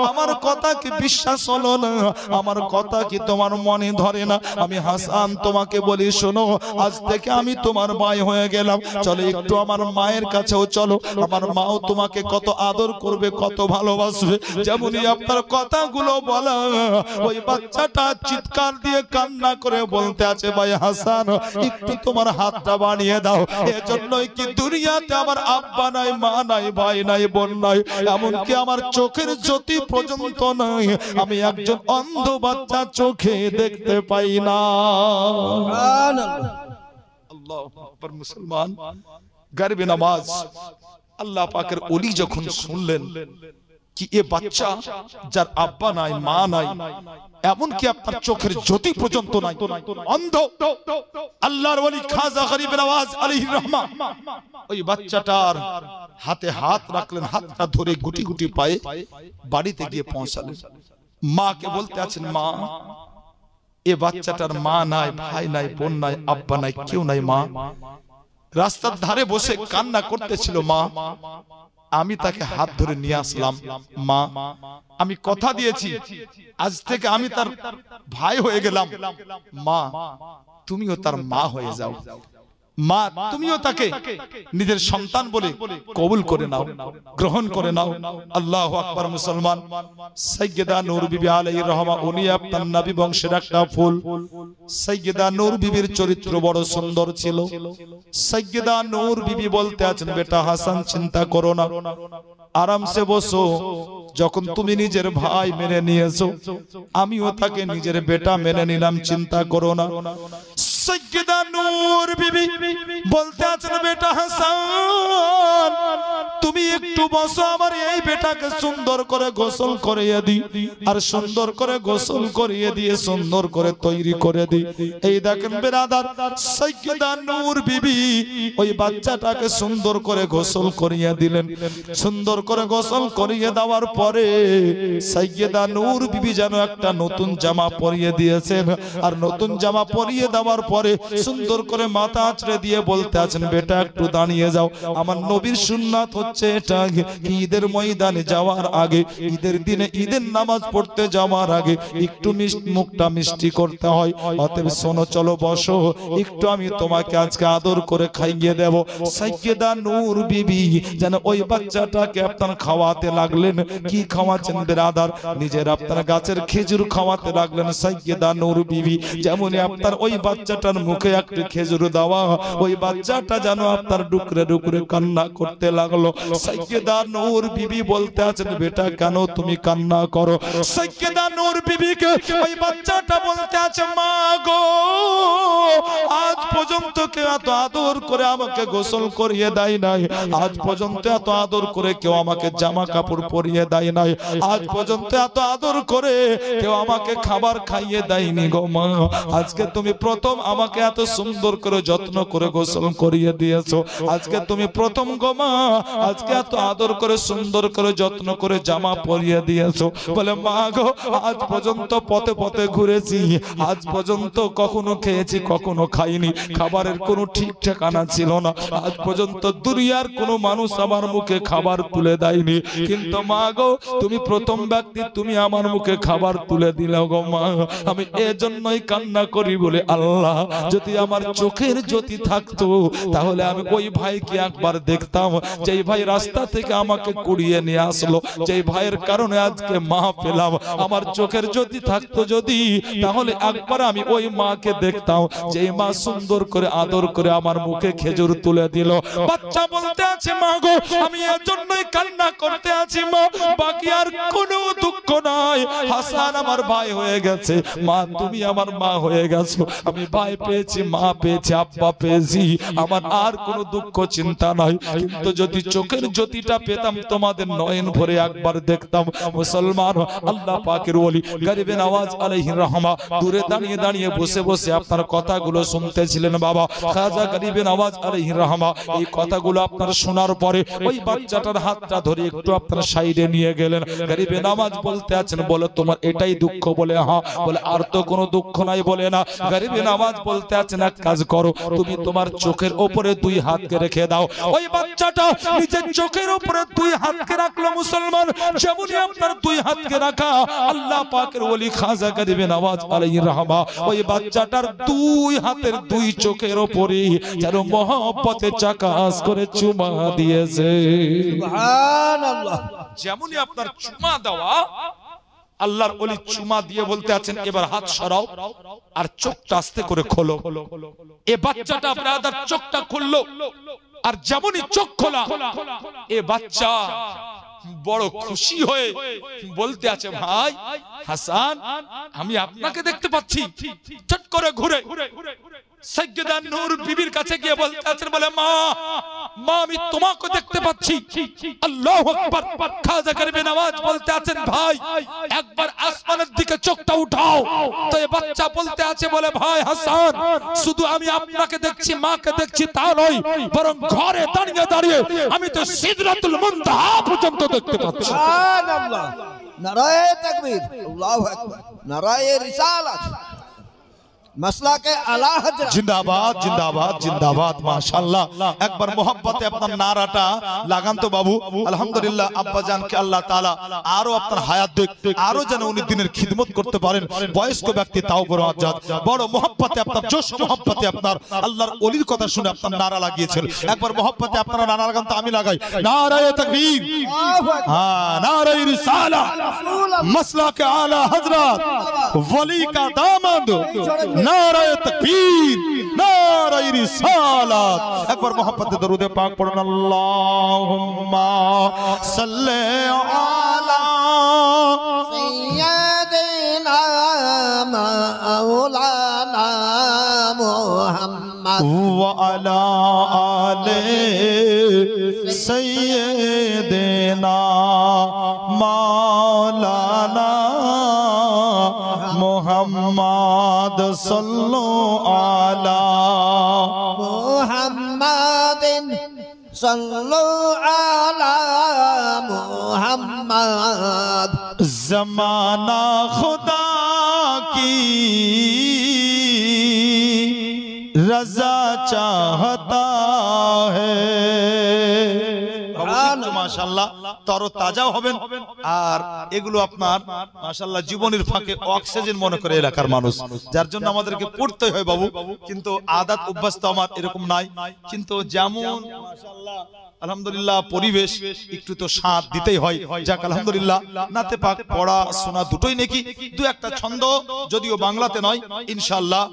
আমার কথা কি বিশ্বাস হলো না, আমার কথা কি তোমার মনে ধরে না? আমি হাসান তোমাকে বলি শোনো আজ থেকে আমি তোমার ভাই হয়ে গেলাম, চলো একটু আমার মায়ের কাছেও চলো, আমার মাও তোমাকে কত আদর করবে, কত ভালোবাসবে। যেমনই আপনার কথাগুলো বলা ওই বাচ্চাটা চিৎকার দিয়ে কান্না করে বলতে আছে ভাই হাসান একটু তোমার হাতটা বাড়িয়ে দাও, এজন্যই কি দুনিয়াতে আমার আব্বা নাই, মা নাই, ভাই নাই, বোন নাই, এমনকি আমার চোখের জ্যোতি পর্যন্ত নাই, আমি একজন অন্ধ বাচ্চা চোখে দেখতে পাই না। আল্লাহু আকবার। মুসলমান গরিবে নওয়াজ আল্লাহ পাকের ওলি যখন শুনলেন কি এ বাচ্চা যার আব্বা নাই, মা নাই, এমনকি আপনার চোখের জ্যোতি পর্যন্ত নাই, অন্ধ, আল্লাহর ওলি খাজা গরিবে নওয়াজ আলাইহির রহমা ওই বাচ্চাটার হাতে হাত রাখলেন, হাতটা ধরে গুটি গুটি পায়ে বাড়িতে গিয়ে পৌঁছালেন। মাকে বলতে আছেন মা এ বাচ্চাটার মা নাই, ভাই নাই, বোন নাই, আব্বা নাই, কেউ নাই, মা রাস্তার ধারে বসে কান্না করতেছিল, মা আমি তাকে হাত ধরে নিয়ে আসলাম, মা আমি কথা দিয়েছি আজ থেকে আমি তার ভাই হয়ে গেলাম, মা তুমিও তার মা হয়ে যাও, মা তুমিও তাকে নিজের সন্তান বলে কবুল করে নাও, গ্রহণ করে নাও। আল্লাহু আকবার। মুসলমান সাইয়্যিদা নূর বিবি আলাইহির রহমা উনি আপনার নবী বংশের একটা ফুল। সাইয়্যিদা নূর বিবির চরিত্র বড় সুন্দর ছিল। সাইয়্যিদা নূর বিবি বলতে আছেন বেটা হাসান চিন্তা করো না, আরামসে বসো, যখন তুমি নিজের ভাই মেনে নিয়েছো আমিও তাকে নিজের বেটা মেনে নিলাম, চিন্তা করো না। সাইয়্যিদা নূর বিবি বলতে আছেন বেটা হাসান তুমি একটু বসো, আমার এই বেটাকে সুন্দর করে গোসল করিয়ে দিই। আর সুন্দর করে গোসল করিয়ে দিয়ে সুন্দর করে তৈরি করে দিই। এই দেখেন বেরাদার, সাইয়্যিদা নূর বিবি ওই বাচ্চাটাকে সুন্দর করে গোসল করিয়ে দিলেন। সুন্দর করে গোসল করিয়ে দেওয়ার পরে সাইয়্যিদা নূর বিবি যেন একটা নতুন জামা পরিয়ে দিয়েছেন। আর নতুন জামা পরিয়ে দেওয়ার পরে সুন্দর করে মাথা আঁচড়ে দিয়ে বলতে আছেন, বেটা একটু দাঁড়িয়ে যাও। আমার নবীর সুন্নাত হচ্ছে এটা, ঈদের ময়দানে যাওয়ার আগে, ঈদের দিনে ঈদের নামাজ পড়তে যাওয়ার আগে একটু মুখটা মিষ্টি করতে হয়। অতএব শোনো, চলো বসো, একটু আমি তোমাকে আজকে আদর করে খাইয়ে দেব। সাইয়্যিদা নূর বিবি যেন ওই বাচ্চাটাকে আপনার খাওয়াতে লাগলেন। কি খাওয়াচ্ছেন বেরাদার? নিজের আপনার গাছের খেজুর খাওয়াতে লাগলেন সাইয়্যিদা নূর বিবি। যেমনই আপনার ওই বাচ্চাটার মুখে একটি খেজুর দেওয়া, ওই বাচ্চাটা যেন আপনার ডুকরে ডুকরে কান্না করতে লাগলো। সাইয়্যিদা নূর বিবি বলতে আছেন, বেটা কেন তুমি কান্না করো? সাইয়্যিদা নূর বিবিকে ওই বাচ্চাটা বলতে আছে, মা গো, আজ পর্যন্ত কেউ এত আদর করে আমাকে গোসল করিয়ে দেয় নাই। আজ পর্যন্ত এত আদর করে কেউ আমাকে জামা কাপড় পরিয়ে দেয় নাই। আজ পর্যন্ত এত আদর করে কেউ আমাকে খাবার খাইয়ে দেয়নি গো মা। আজকে তুমি প্রথম আমাকে এত সুন্দর করে যত্ন করে গোসল করিয়ে দিয়েছো। আজকে তুমি প্রথম গো মা, আজকে এত আদর করে সুন্দর করে যত্ন করে জামা পরিয়ে দিয়েছো। বলে মা গো, আজ পর্যন্ত পথে পথে ঘুরেছি, আজ পর্যন্ত কখনো খেয়েছি কখনো খাইনি, খাবারের কোনো ঠিক ঠিকানা ছিল না। আজ পর্যন্ত দুনিয়ার কোনো মানুষ আমার মুখে খাবার তুলে দেয়নি, কিন্তু মা গো তুমি প্রথম ব্যক্তি, তুমি আমার মুখে খাবার তুলে দিলে গো মা। আমি এজন্যই কান্না করি বলে, আল্লাহ যদি আমার চোখের জ্যোতি থাকতো তাহলে আমি ওই ভাইকে একবার দেখতাম, যেই ভাই রাস্তা থেকে আমাকে কুড়িয়ে নিয়ে আসলো, যেই ভাইয়ের কারণে আজকে মা পেলাম। আমার চোখের জ্যোতি থাকতো যদি, তাহলে একবার আমি ওই মাকে দেখতাম, যেই মা সুন্দর করে আদর করে আমার মুখে খেজুর তুলে দিল। বাচ্চা বলতে আছে, মা গো আমি এর জন্যই কান্না করতে আছি মা, বাকি আর কোনো দুঃখ নাই। হাসান আমার ভাই হয়ে গেছে, মা তুমি আমার মা হয়ে গেছো। আমি ভাই পেয়েছি, মা পেয়েছি, আব্বা পেয়েছি, আমার আর কোনো দুঃখ চিন্তা নাই। কিন্তু যদি চোখের জ্যোতিটা পেতাম, তোমাদের নয়ন ভরে একবার দেখতাম। মুসলমান, আল্লাহ পাকের ওলি গরিবে নওয়াজ আলাইহির রহমা দূরে দাঁড়িয়ে দাঁড়িয়ে বসে বসে আপনার কথাগুলো শুনতেছিলেন বাবা। খাজা গরিবে নওয়াজ আলাইহির রহমা এই কথাগুলো আপনার শোনার পরে ওই বাচ্চাটার হাতটা ধরে একটু আপনার সাইডে নিয়ে গেলেন। গরিবে নওয়াজ বলতে আছেন, বলে তোমার এটাই দুঃখ? বলে হ্যাঁ। বলে আর তো কোনো দুঃখ নাই? বলে না। গরিবে নওয়াজ বলতে আছেন, এক কাজ করো, তুমি তোমার চোখের উপরে দুই হাতকে রেখে দাও। ওই বাচ্চাটা নিজের চোখের উপরে দুই হাতকে রাখলো। মুসলমান, যেমনই আপনার দুই হাতকে রাখা, আল্লাহ পাকের ওলি খাজা গরিবে নওয়াজ আলাইহির রহমা ওই বাচ্চাটার দুই হাতের দুই চোখের উপরে যেন মহব্বতে চাকাস করে চুমা দিয়েছে। সুবহানাল্লাহ। যেমনই আপনার চুমা দেওয়া, আল্লাহর ওলি চুমা দিয়ে বলতে আছেন, এবার হাত সরাও আর চোখটা আস্তে করে খোলো। এ বাচ্চাটা আপনার চোখটা খুললো, আর যেমনই চোখ খোলা, এ বাচ্চা বড় খুশি হয়ে বলতে আছে, ভাই হাসান আমি আপনাকে দেখতে পাচ্ছি। চট করে ঘুরে সাইয়্যিদা নূর বিবির কাছে গিয়ে বলতে আছেন, বলে মা, মা আমি তোমাকে দেখতে পাচ্ছি। আল্লাহু আকবার। খাজা গরিবে নওয়াজ বলতে আছেন, ভাই একবার আসমানের দিকে চোখটা উঠাও। তো এই বাচ্চা বলতে আছে, বলে ভাই হাসান, শুধু আমি আপনাকে দেখছি, মাকে দেখছি তা নয়, বরং ঘরে দাঁড়িয়ে দাঁড়িয়ে আমি তো সিদরাতুল মুনতাহা পর্যন্ত দেখতে পাচ্ছি। সুবহানাল্লাহ। নারায়ে তাকবীর, আল্লাহু আকবার, নারায়ে রিসালাত, মাসলাকে আলা হযরত। জিন্দাবাদ জিন্দাবাদ জিন্দাবাদ। মাশাআল্লাহ, একবার মোহাব্বতে আপনার নারাটা লাগান তো বাবু। আলহামদুলিল্লাহ, আব্বা জানকে আল্লাহ তাআলা আরো আপনার হায়াত দেখ, আরো যেন উনি দিনের খিদমত করতে পারেন। বয়স্ক ব্যক্তি তাও বড় আজাদ, বড় মোহাব্বতে আপনার জোশ, মোহাব্বতে আপনার আল্লাহর ওলির কথা শুনে আপনার নারা লাগিয়েছেন। একবার মোহাব্বতে আপনারা নারা লাগান তো আমি লাগাই। নারায়ে তাকবীর, হ্যাঁ নারায়ে রিসালাত, মাসলাকে আলা হযরত, ওলি কা দামাদ, নারায়ে তাকবীর, নারায়ে রিসালাত। একবার মোহাব্বতে দরুদে পাক পড়ুন। আল্লাহুম্মা সাল্লি আলা সাইয়্যিদিনা মাওলানা মুহাম্মদ ওয়া আলা আলি সাইয়্যিদিনা আলা মুহাম্মাদিন সাল্লু আলা মুহাম্মাদ। जमाना खुदा की रजा चाहता है। মাশাআল্লাহ তর তাজা হবেন আর এগুলো আপনার মাশাআল্লাহ জীবনের ফাঁকে অক্সিজেন মনে করে এলাকার মানুষ, যার জন্য আমাদেরকে পড়তে হয় বাবু। কিন্তু আদাত অভ্যাস তো আমার এরকম নাই, কিন্তু যেমন মাশাআল্লাহ আলহামদুলিল্লাহ পরিবেশ একটু তো সাথ দিতেই হয়। যাক আলহামদুলিল্লাহ নাতে পাক পড়া শোনা দুটোই নাকি, দু একটা ছন্দ যদিও বাংলাতে নয় ইনশাআল্লাহ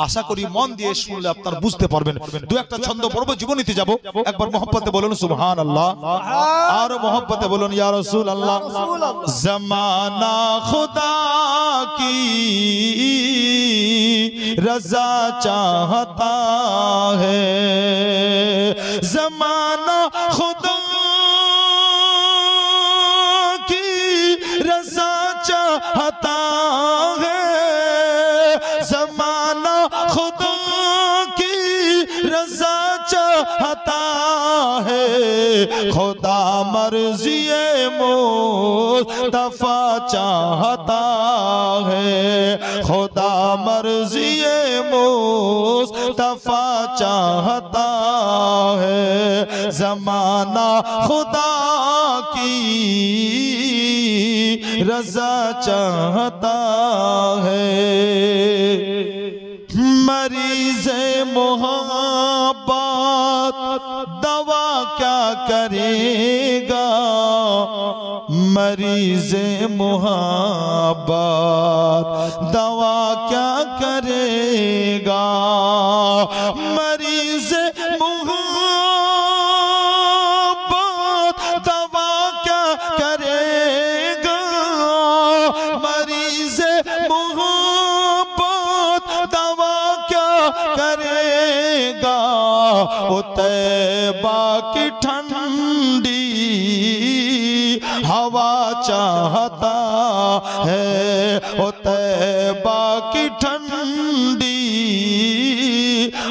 আশা করি মন দিয়ে শুনলে আপনারা বুঝতে পারবেন। দু একটা ছন্দ পড়বো, জীবনীতে যাব। একবার মোহাম্মতে বলুন সুবহানাল্লাহ, আর মোহাম্মতে বলুন ইয়া রাসূলুল্লাহ। জমানা খুদা কি रजा चाहता है, जमाना खुदा की रजा चाहता है, जमाना खुदा की रजा चाहता है, खुदा मर्जी मुस्तफा चाहता है, खुदा मर्जी मुस्तफा चाहता है, जमाना खुदा की रजा चाहता है। मरीज़ मोहब्बत दवा क्या करेगा, मरीज़ मोहब्बत दवा क्या करेगा, मरीज़ मोहब्बत दवा क्या करेगा, मरीज़ मोहब्बत दवा क्या करेगा, ओ तैबा की ठंडी हवा चाहता है, ओ तैबा की ठंडी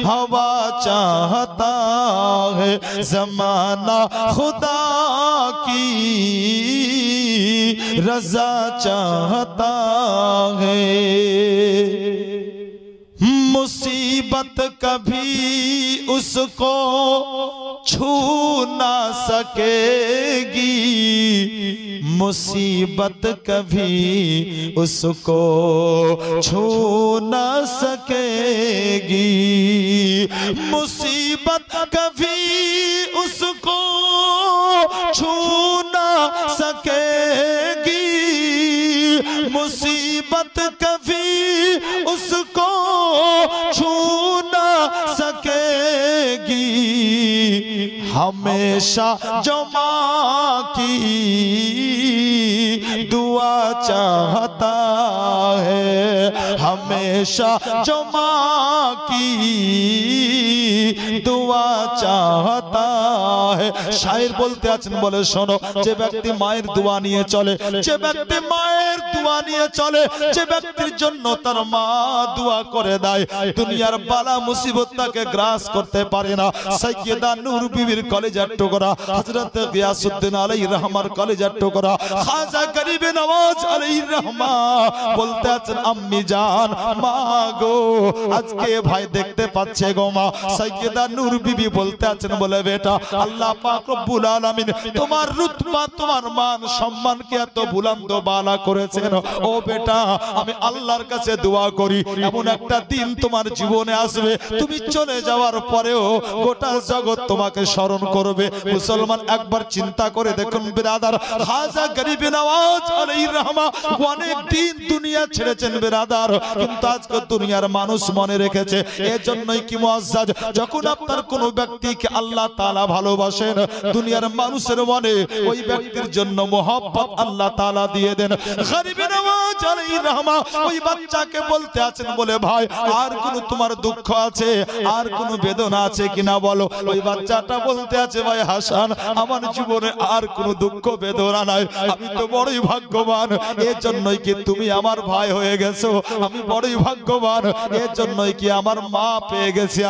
हवा चाहता है, जमाना खुदा की रजा चाहता है। मुसीबत कभी उसको छू ना सकेगी, मुसीबत कभी उसको छू ना सकेगी, मुसीबत कभी उसको छू ना सकेगी, मुसीबत कभी उसको छू ना सकेगी, हमेशा जो माँ की दुआ चाहता है, हमेशा जो माँ की दुआ चाहता है। शायर बोलते আছেন বলে শোনো, যে ব্যক্তি মায়ের দোয়া নিয়ে চলে, যে ব্যক্তি মায়ের দোয়া নিয়ে চলে, যে ব্যক্তির জন্য তার মা দোয়া করে দেয়, দুনিয়ার বালা মুসিবত তাকে গ্রাস করতে পারে না। সাইয়্যিদা নূর বিবির কলেজার টুকরা হযরত গিয়াসউদ্দিন আলাইহির রহমার কলেজার টুকরা খাজা গরিবে নওয়াজ আলাইহির রহমা বলতে আছেন, আম্মি জান মা গো আজকে ভাই দেখতে পাচ্ছে গো মা। সাইয়্যিদা নূর বিবি বলতে আছেন বলে বেটা আল্লাহ পাক রব্বুল আলামিন তোমার রুতবা তোমার মান সম্মানকে এত বুলন্দ বালা করেছেন। ও বেটা আমি আল্লাহর কাছে দোয়া করি এমন একটা দিন তোমার জীবনে আসবে, তুমি চলে যাওয়ার পরেও গোটা জগৎ তোমাকে স্মরণ করবে। মুসলমান একবার চিন্তা করে দেখুন বিরাদার, খাজা গরিবে নওয়াজ আলাইহির রহমা অনেক দিন দুনিয়া ছেড়েছেন বিরাদার, কিন্তু আজকে দুনিয়ার মানুষ মনে রেখেছে। এজন্যই কি মুআজ্জাজ, যখন আপনার কোনো ব্যক্তিকে আল্লাহ তাআলা ভালোবাসে বসেন, দুনিয়ার মানুষের মনে ওই ব্যক্তির জন্য মোহাব্বত আল্লাহ তাআলা দিয়ে দেন। গরিবে নওয়াজ আলাইহির রহমা ওই বাচ্চাকে বলতে আছেন, বলে ভাই আর কোন তোমার দুঃখ আছে, আর কোন বেদনা আছে কিনা বলো। ওই বাচ্চাটা বলতে আছে, ভাই হাসান আমার জীবনে আর কোন দুঃখ বেদনা নাই, আমি তো বড়ই ভাগ্যবান, এর জন্যই কি তুমি আমার ভাই হয়ে গেছো, আমি বড়ই ভাগ্যবান, এর জন্যই কি আমার মা পেয়ে গেছি,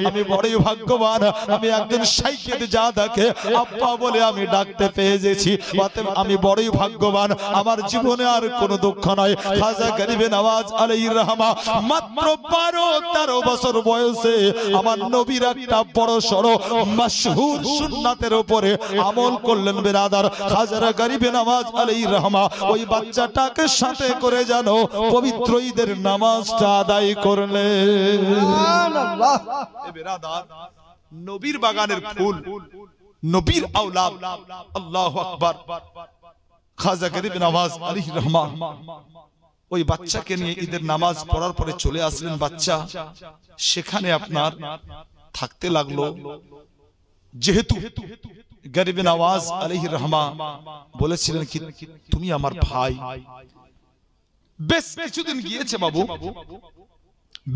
আমি বড়ই ভাগ্যবান, আমি একজন সাইকেল জাদাকে আব্বা বলে আমি ডাকতে পেয়ে গেছি, অতএব আমি বড়ই ভাগ্যবান, আমার জীবনে আর কোনো দুঃখ নাই। খাজা গরিবে নওয়াজ আলাইহির রহমা মাত্র 12-13 বছর বয়সে আমার নবীর একটা বড় সড় মাশহুর সুন্নাতের উপরে আমল করলেন বেরাদার। খাজা গরিবে নওয়াজ আলাইহির রহমা ওই বাচ্চাটাকে সাথে করে জানো পবিত্র ঈদের নামাজটা আদায় করলেন। সুবহানাল্লাহ। এ বেরাদার, নবীর বাগানের ফুল, নবীর আওলাদ, আল্লাহু আকবার। খাজা গরিবে নওয়াজ আলাইহির রহমা ওই বাচ্চাকে নিয়ে ঈদের নামাজ পড়ার পরে চলে আসলেন। বাচ্চা সেখানে আপনার থাকতে লাগলো। যেহেতু গরিবে নওয়াজ আলাইহির রহমা বলেছিলেন কি তুমি আমার ভাই। বেশ কিছুদিন গিয়েছে বাবু,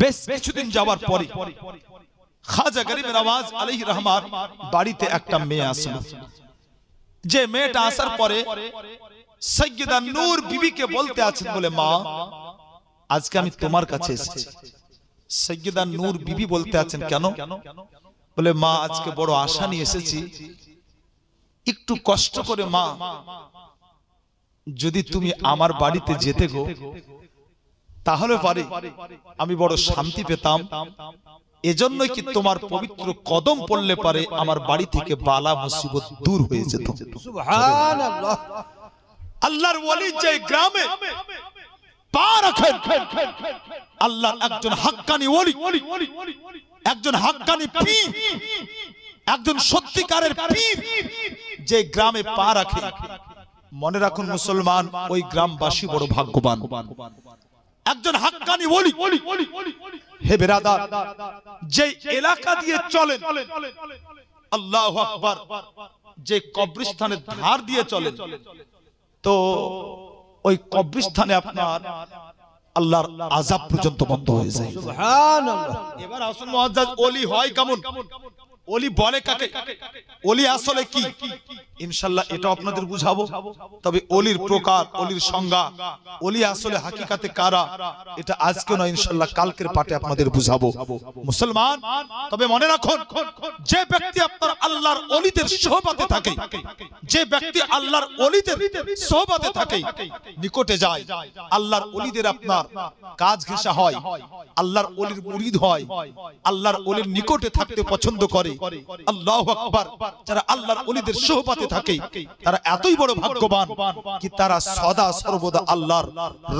বেশ কিছুদিন যাওয়ার পরে খাজা গরিবে নওয়াজ আলাইহির রহমার বাড়িতে একটা মেয়ে আসলো। যে মেয়েটা আসার পরে সৈয়দা নূর বিবিকে বলতে আছেন, বলে মা আজকে আমি তোমার কাছে এসেছি। সৈয়দা নূর বিবি বলতে আছেন, কেন? বলে মা আজকে বড় আশা নিয়ে এসেছি, একটু কষ্ট করে মা যদি তুমি আমার বাড়িতে যেতে গো, তাহলে পারে আমি বড় শান্তি পেতাম, এজন্যই কি তোমার পবিত্র কদম পড়লে পারে আমার বাড়ি থেকে বালা মুসিবত দূর হয়ে যেত। সুবহানাল্লাহ। আল্লাহর ওলি যে গ্রামে পা রাখেন, আল্লাহর একজন হাক্কানি ওলি, একজন হাক্কানি পীর, একজন সত্যিকারের পীর যে গ্রামে পা রাখে, মনে রাখুন মুসলমান ওই গ্রামবাসী বড় ভাগ্যবান। একজন হাক্কানি ওলি, হে বেরাদার, যে এলাকা দিয়ে চলেন, আল্লাহু আকবার, যে কবরস্থানের ধার দিয়ে চলেন, তো ওই কবরস্থানে আপনার আল্লাহর আযাব পর্যন্ত বন্ধ হয়ে যায়। সুবহানাল্লাহ। এবার আসুন মুআজ্জাজ, ওলি হয় কেমন, ওলি বলে কাকে, ওলি আসলে কি, ইনশাআল্লাহ এটা আপনাদের বুঝাবো। তবে ওলির প্রকার, ওলির সংজ্ঞা, ওলি আসলে হাকিকাতে কারা, এটা আজকে না ইনশাআল্লাহ কালকের পাঠে আপনাদের বুঝাবো মুসলমান। তবে মনে রাখুন, যে ব্যক্তি আপনার আল্লাহর ওলিদের সোহবতে থাকে, যে ব্যক্তি আল্লাহর ওলিদের সোহবতে থাকে, নিকটে যায়, আল্লাহর ওলিদের আপনার কাজ ঘেঁষা হয়, আল্লাহর ওলির মুরিদ হয়, আল্লাহর ওলির নিকটে থাকতে পছন্দ করে, আল্লাহু আকবার, যারা আল্লাহর ওলিদের সোহবতে থাকে তারা এতই বড় ভাগ্যবান কি তারা সদা সর্বদা আল্লাহর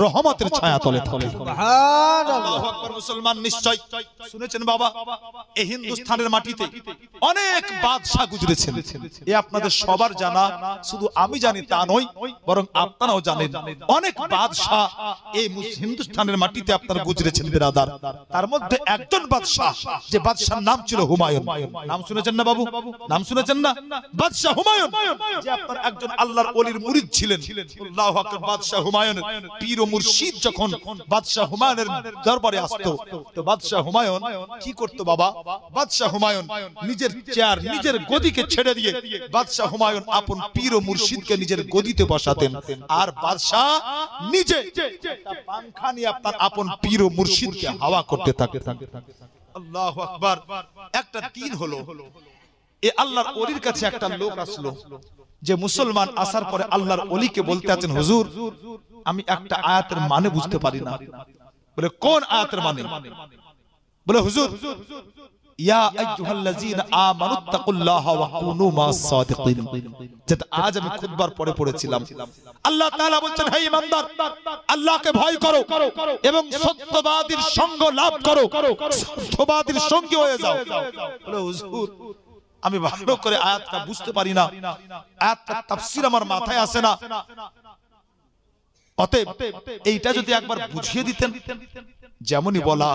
রহমতের ছায়া তলে থাকে। সুবহানাল্লাহ। আল্লাহু আকবার। মুসলমান নিশ্চয় শুনেছেন বাবা, এই হিন্দুস্তানের মাটিতে অনেক বাদশা গুজরেছেন, এ আপনাদের সবার জানা, শুধু আমি জানি তা নয়, বরং আপনারাও জানেন অনেক বাদশা এই হিন্দুস্তানের মাটিতে আপনারা গুজরেছেন বেরাদার। তার মধ্যে একজন বাদশা, যে বাদশার নাম ছিল হুমায়ুন। নাম শুনেছেন না বাবু, নাম শুনেছেন না? বাদশা হুমায়ুন, যে আপনার একজন আল্লাহর ওলির মুরিদ ছিলেন। আল্লাহু আকবার। বাদশা হুমায়ুন পীর ও মুর্শিদ যখন বাদশা হুমায়ুনের দরবারে আসতো, তো বাদশা হুমায়ুন কি করতো বাবা? বাদশা হুমায়ুন নিজের চেয়ার, নিজের গদিকে ছেড়ে দিয়ে বাদশা হুমায়ুন আপন পীর ও মুর্শিদকে নিজের গদিতে বসাতেন, আর বাদশা নিজে পাংখা নিয়ে আপনার আপন পীর ও মুর্শিদকে হাওয়া করতে থাকতেন। আল্লাহু আকবার। একটা দিন হলো, এ আল্লাহর ওলির কাছে একটা লোক আসলো, যে মুসলমান আসার পরে আল্লাহর ওলিকে বলতে আছেন, হুজুর আমি একটা আয়াতের মানে বুঝতে পারি না। বলে কোন আয়াতের মানে? বলে হুজুর, ইয়া আইয়ুহাল্লাযীনা আমানুত্তাকুল্লাহা ওয়া কুনু মাস সাদিকিন, যেটা আজ আমি খুতবার পড়ে পড়েছিলাম। আল্লাহ তাআলা বলছেন, হে ঈমানদার, আল্লাহকে ভয় করো এবং সত্যবাদীর সঙ্গ লাভ করো, সত্যবাদীর সঙ্গী হয়ে যাও। বলে হুজুর আমি ভালো করে আয়াতটা বুঝতে পারি না, আয়াতটার তাফসীর আমার মাথায় আসে না, অতএব এইটা যদি একবার বুঝিয়ে দিতেন। যেমনই বলা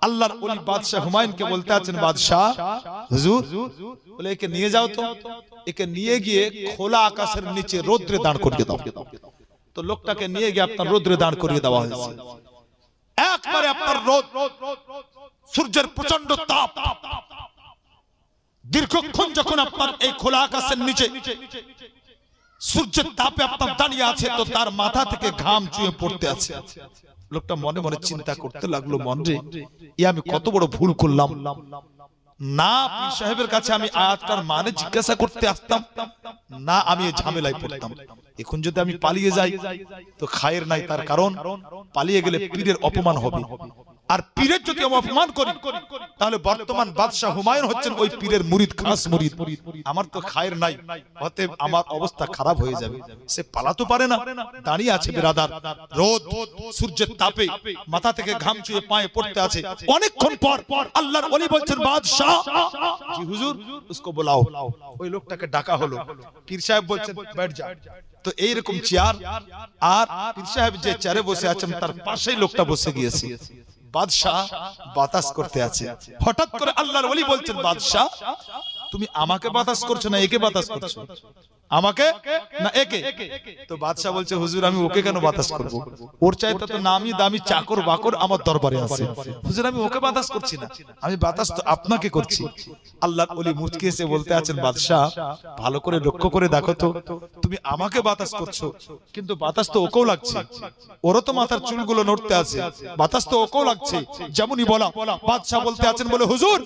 আল্লাহর ওলি বাদশাহ হুমায়ুনকে বলতে আছেন, বাদশাহ হুজুর, বলে একে নিয়ে যাও তো, একে নিয়ে গিয়ে খোলা আকাশের নিচে রৌদ্রে দাঁড় করিয়ে দাও। তো লোকটাকে নিয়ে গিয়ে আপনার রৌদ্রে দাঁড় করিয়ে দেওয়া হয়েছে। একবারে আপনার রোদ, সূর্যের প্রচন্ড তাপ, দীর্ঘক্ষণ যখন আপনার এই খোলা আকাশের নিচে সূর্যের তাপে আপনার দাঁড়িয়ে আছে, তো তার মাথা থেকে ঘাম চুয়ে পড়তে আছে। লোকটা মনে মনে চিন্তা করতে লাগলো, মনে এ আমি কত বড় ভুল করলাম, না পীর সাহেবের কাছে আমি আয়াতটার মানে জিজ্ঞাসা করতে আসতাম, না আমি এই ঝামেলায় পড়তাম। এখন যদি আমি পালিয়ে যাই তো খায়ের নাই, তার কারণ পালিয়ে গেলে পীরের অপমান হবে, আর পীরের যদি আমি অপমান করি তাহলে বর্তমান বাদশাহ হুমায়ুন হচ্ছেন ওই পীরের মুরিদ, খাস মুরিদ, আমার তো খায়ের নাই, অতএব আমার অবস্থা খারাপ হয়ে যাবে। সে পালাতে পারে না, দাঁড়িয়ে আছে বিরাদার, রোদ সূর্যের তাপে মাথা থেকে ঘাম চুয়ে পায়ে পড়তে আছে। অনেকক্ষণ পর আল্লাহর ওলি বলছেন, বাদশাহ জি হুজুর, उसको বুলাও। ওই লোকটাকে ডাকা হলো। পীর সাহেব বলছেন, बैठ जा। তো এইরকম চেয়ার, আর পীর সাহেব যে চেয়ারে বসে আছেন তার পাশেই লোকটা বসে গিয়েছে। বাদশাহ বাতাস করতে আছে। হঠাৎ করে আল্লাহর ওলি বলছেন, বাদশাহ তুমি আমাকে বাতাস করছো না একে বাতাস করছো? আমাকে না একে? তো বাদশাহ বলছে, হুজুর আমি ওকে কেন বাতাস করব? ওর চাইতে তো নামি দামি চাকর বাকর আমার দরবারে আছে। হুজুর আমি ওকে বাতাস করছি না, আমি বাতাস তো আপনাকে করছি। আল্লাহর ওলি মুচকি এসে বলতে আছেন, বাদশাহ ভালো করে লক্ষ্য করে দেখো তো, তুমি আমাকে বাতাস করছো কিন্তু বাতাস তো ওকেও লাগছে, ওরও তো মাথার চুলগুলো নড়তে আছে, বাতাস তো ওকেও লাগছে। যেমনই বলা, বাদশাহ বলতে আছেন, বলে হুজুর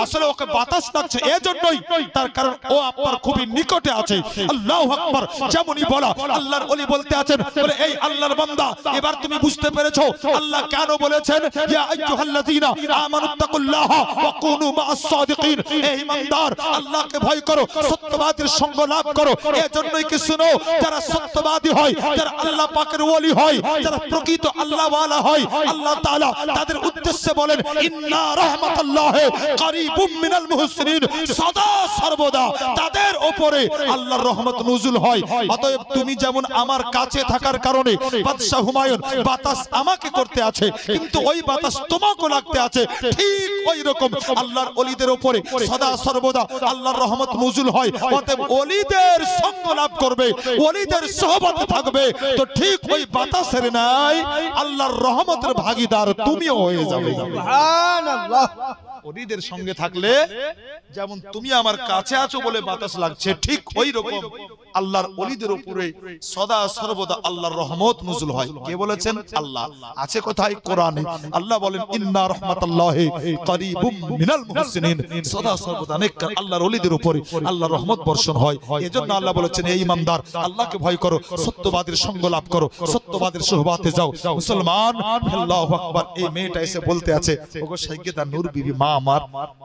আসলে ওকে বাতাস লাগছে এজন্যই, তার কারণ ও আপনার খুবই নিকটে আছে। আল্লাহু আকবার। যেমনই বলা, আল্লাহর ওলি বলতে আছেন, বলে এই আল্লাহর বান্দা এবার তুমি বুঝতে পেরেছো আল্লাহ কেন বলেছেন, ইয়া আইয়ুহাল্লাযীনা আমানুত্তাকুল্লাহা ওয়া কুনু মা'আস সাদিকিন। এই ঈমানদার আল্লাহকে ভয় করো, সত্যবাদীর সঙ্গ লাভ করো। এজন্যই কি শুনো, যারা সত্যবাদী হয়, যারা আল্লাহ পাকের ওলি হয়, যারা প্রকৃত আল্লাহ ওয়ালা হয়, আল্লাহ তাআলা তাদের উদ্দেশ্যে বলেন, ইন্না রাহমাতাল্লাহি কারীবুম মিনাল মুহসিনিন। সদা সর্বদা তাদের উপরে আল্লাহর রহমত নুজুল হয়। অতএব তুমি যেমন আমার কাছে থাকার কারণে বাদশাহ হুমায়ুন বাতাস আমাকে করতে আছে, কিন্তু ওই বাতাস তোমাকে লাগতে আছে, ঠিক ওই রকম আল্লাহর ওলিদের উপরে সদা সর্বদা আল্লাহর রহমত নুজুল হয়। অতএব ওলিদের সঙ্গ লাভ করবে, ওলিদের সোহবতে থাকবে, তো ঠিক ওই বাতাসের নাই আল্লাহর রহমতের ভাগীদার তুমিও হয়ে যাবে। সুবহানাল্লাহ। ওলিদের সঙ্গে থাকলে যেমন তুমি আমার কাছে আছো বলে বাতাস লাগছে, ঠিক ওই রকম আল্লাহর ওলিদের উপরে সদা সর্বদা আল্লাহর রহমত নজুল হয়। কে বলেছেন? আল্লাহ। আছে কোথায়? কোরআনে। আল্লাহ বলেন, ইন্না রাহমাতাল্লাহি কারীবুম মিনাল মুহসিনিন। সদা সর্বদা নেককার আল্লাহর ওলিদের উপরে আল্লাহর রহমত বর্ষণ হয়। এজন্য আল্লাহ বলেছেন, এই ঈমানদার আল্লাহকে ভয় করো, সত্যবাদীর সঙ্গ লাভ করো, সত্যবাদীর সোহবতে যাও। মুসলমান, আল্লাহু আকবার। এই মেয়েটা এসে বলতে আছে, ওগো সাইয়্যিদা নূর বিবি, মা আমার,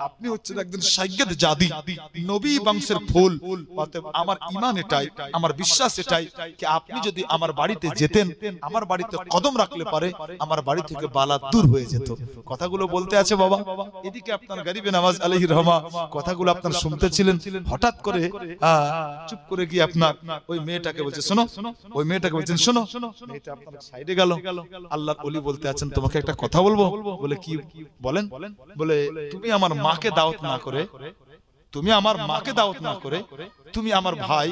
আপনি হচ্ছেন একজন সাইয়্যিদ জাদি, নবী বংশের ফুল। অতএব আমার ঈমান এটাই, আমার বিশ্বাস এটাই যে আপনি যদি আমার বাড়িতে যেতেন, আমার বাড়িতে কদম রাখলে পারে আমার বাড়ি থেকে বালা দূর হয়ে যেত। কথাগুলো বলতে আছে বাবা। এদিকে আপনার গরিবে নওয়াজ আলাইহির রহমা কথাগুলো আপনার শুনতেছিলেন, হঠাৎ করে চুপ করে গিয়ে আপনার ওই মেয়েটাকে বলছে, শোনো। ওই মেয়েটাকে বলছেন, শোনো। মেয়েটা আপনার সাইডে গেল। আল্লাহর ওলি বলতে আছেন, তোমাকে একটা কথা বলবো। বলে কি? বলেন। বলে তুমি আমার মাকে দাওয়াত না করে, তুমি আমার মাকে দাওয়াত না করে তুমি আমার ভাই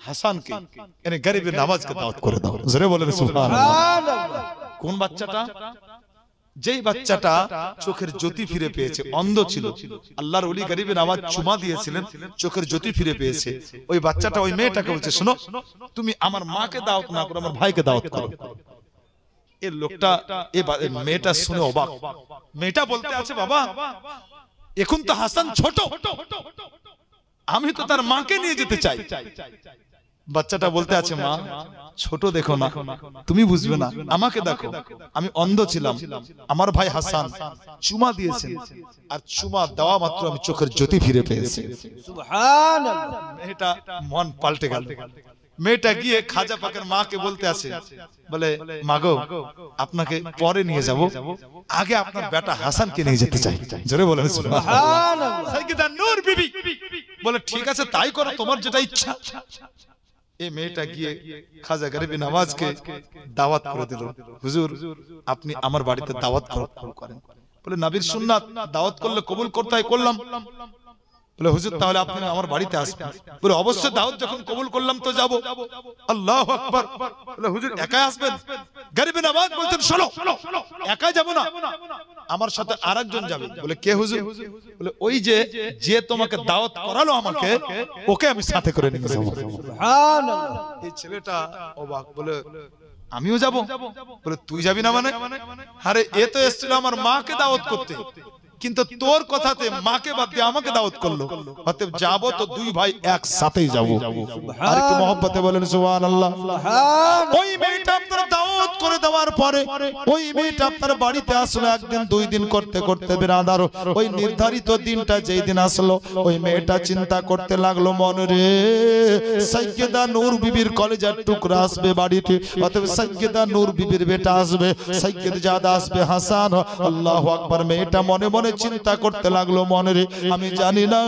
হাসানকে, মানে গরিবে নওয়াজকে দাওয়াত করে দাও। জোরে বলেন সুবহানাল্লাহ। কোন বাচ্চাটা? যেই বাচ্চাটা চোখের জ্যোতি ফিরে পেয়েছে, অন্ধ ছিল, আল্লাহর ওলি গরিবে নওয়াজ চুমা দিয়েছিলেন, চোখের জ্যোতি ফিরে পেয়েছে। ওই বাচ্চাটা ওই মেয়েটাকে বলছে, শোনো, তুমি আমার মাকে দাওয়াত না করে আমার ভাইকে দাওয়াত করো। এই লোকটা, এই মেয়েটা শুনে অবাক। মেয়েটা বলতে আছে, বাবা এখন তো হাসান ছোট, আমি তো তার মাকে নিয়ে যেতে চাই। বাচ্চাটা বলতে আছে, মা ছোট দেখো না, তুমি বুঝবে না, আমাকে দেখো, আমি অন্ধ ছিলাম, আমার ভাই হাসান চুমা দিয়েছেন, আর চুমা দেওয়া মাত্র আমি চোখের জ্যোতি ফিরে পেয়েছি। সুবহানাল্লাহ। মেয়েটা মন পাল্টে গেল। মেয়েটা গিয়ে খাজা পাকের মাকে বলতে আছে, বলে মাগো আপনাকে পরে নিয়ে যাব, আগে আপনার বেটা হাসানকে নিয়ে যেতে চাই। জোরে বলেন সুবহানাল্লাহ। সাইয়্যিদা নূর বিবি বলে, ঠিক আছে তাই করো, তোমার যেটা ইচ্ছা। এই মেয়েটা গিয়ে খাজা গরিবে নওয়াজকে দাওয়াত করে দিল, হুজুর আপনি আমার বাড়িতে দাওয়াত করেন। বলে নবীর সুন্নাত, দাওয়াত করলে কবুল করতে হয়, করলাম। বলে হুজুর তাহলে আপনি আমার বাড়িতে আসবেন। বলে অবশ্যই, দাওয়াত যখন কবুল করলাম তো যাব। আল্লাহু আকবার। বলে হুজুর একাই আসবেন? গরিবে নওয়াজ বলছেন শোনো, একাই যাব না, আমার সাথে আরেকজন যাবে। বলে কে হুজুর? বলে ওই যে তোমাকে দাওয়াত করালো আমাকে, ওকে আমি সাথে করে নিয়ে যাব। সুবহানাল্লাহ। এই ছেলেটা অবাক, বলে আমিও যাব? বলে তুই যাবি না মানে? আরে এ তো এসেছিল আমার মাকে দাওয়াত করতে, কিন্তু তোর কথাতে মাকে বাদ দিয়ে আমাকে দাওয়াত করলো, অতএব যাবো তো দুই ভাই একসাথেই যাবো। আর একটু মহব্বতে বলেন সুবহানাল্লাহ। ওই মেয়েটা আপনার দাওয়াত করে দেওয়ার পরে ওই মেয়েটা আপনার বাড়িতে আসলো। একদিন দুই দিন করতে করতে বিরাদার ওই নির্ধারিত দিনটা যেই দিন আসলো, ওই মেয়েটা চিন্তা করতে লাগলো, মনে রে সাইয়্যিদা নূর বিবির কলেজার টুকরা আসবে বাড়িতে, অতএব সাইয়্যিদা নূর বিবির বেটা আসবে, সাইয়্যিদ জাদা আসবে হাসান। আল্লাহু আকবার। মেয়েটা মনে মনে চিন্তা করতে লাগলো, মনে রে আমি জানি না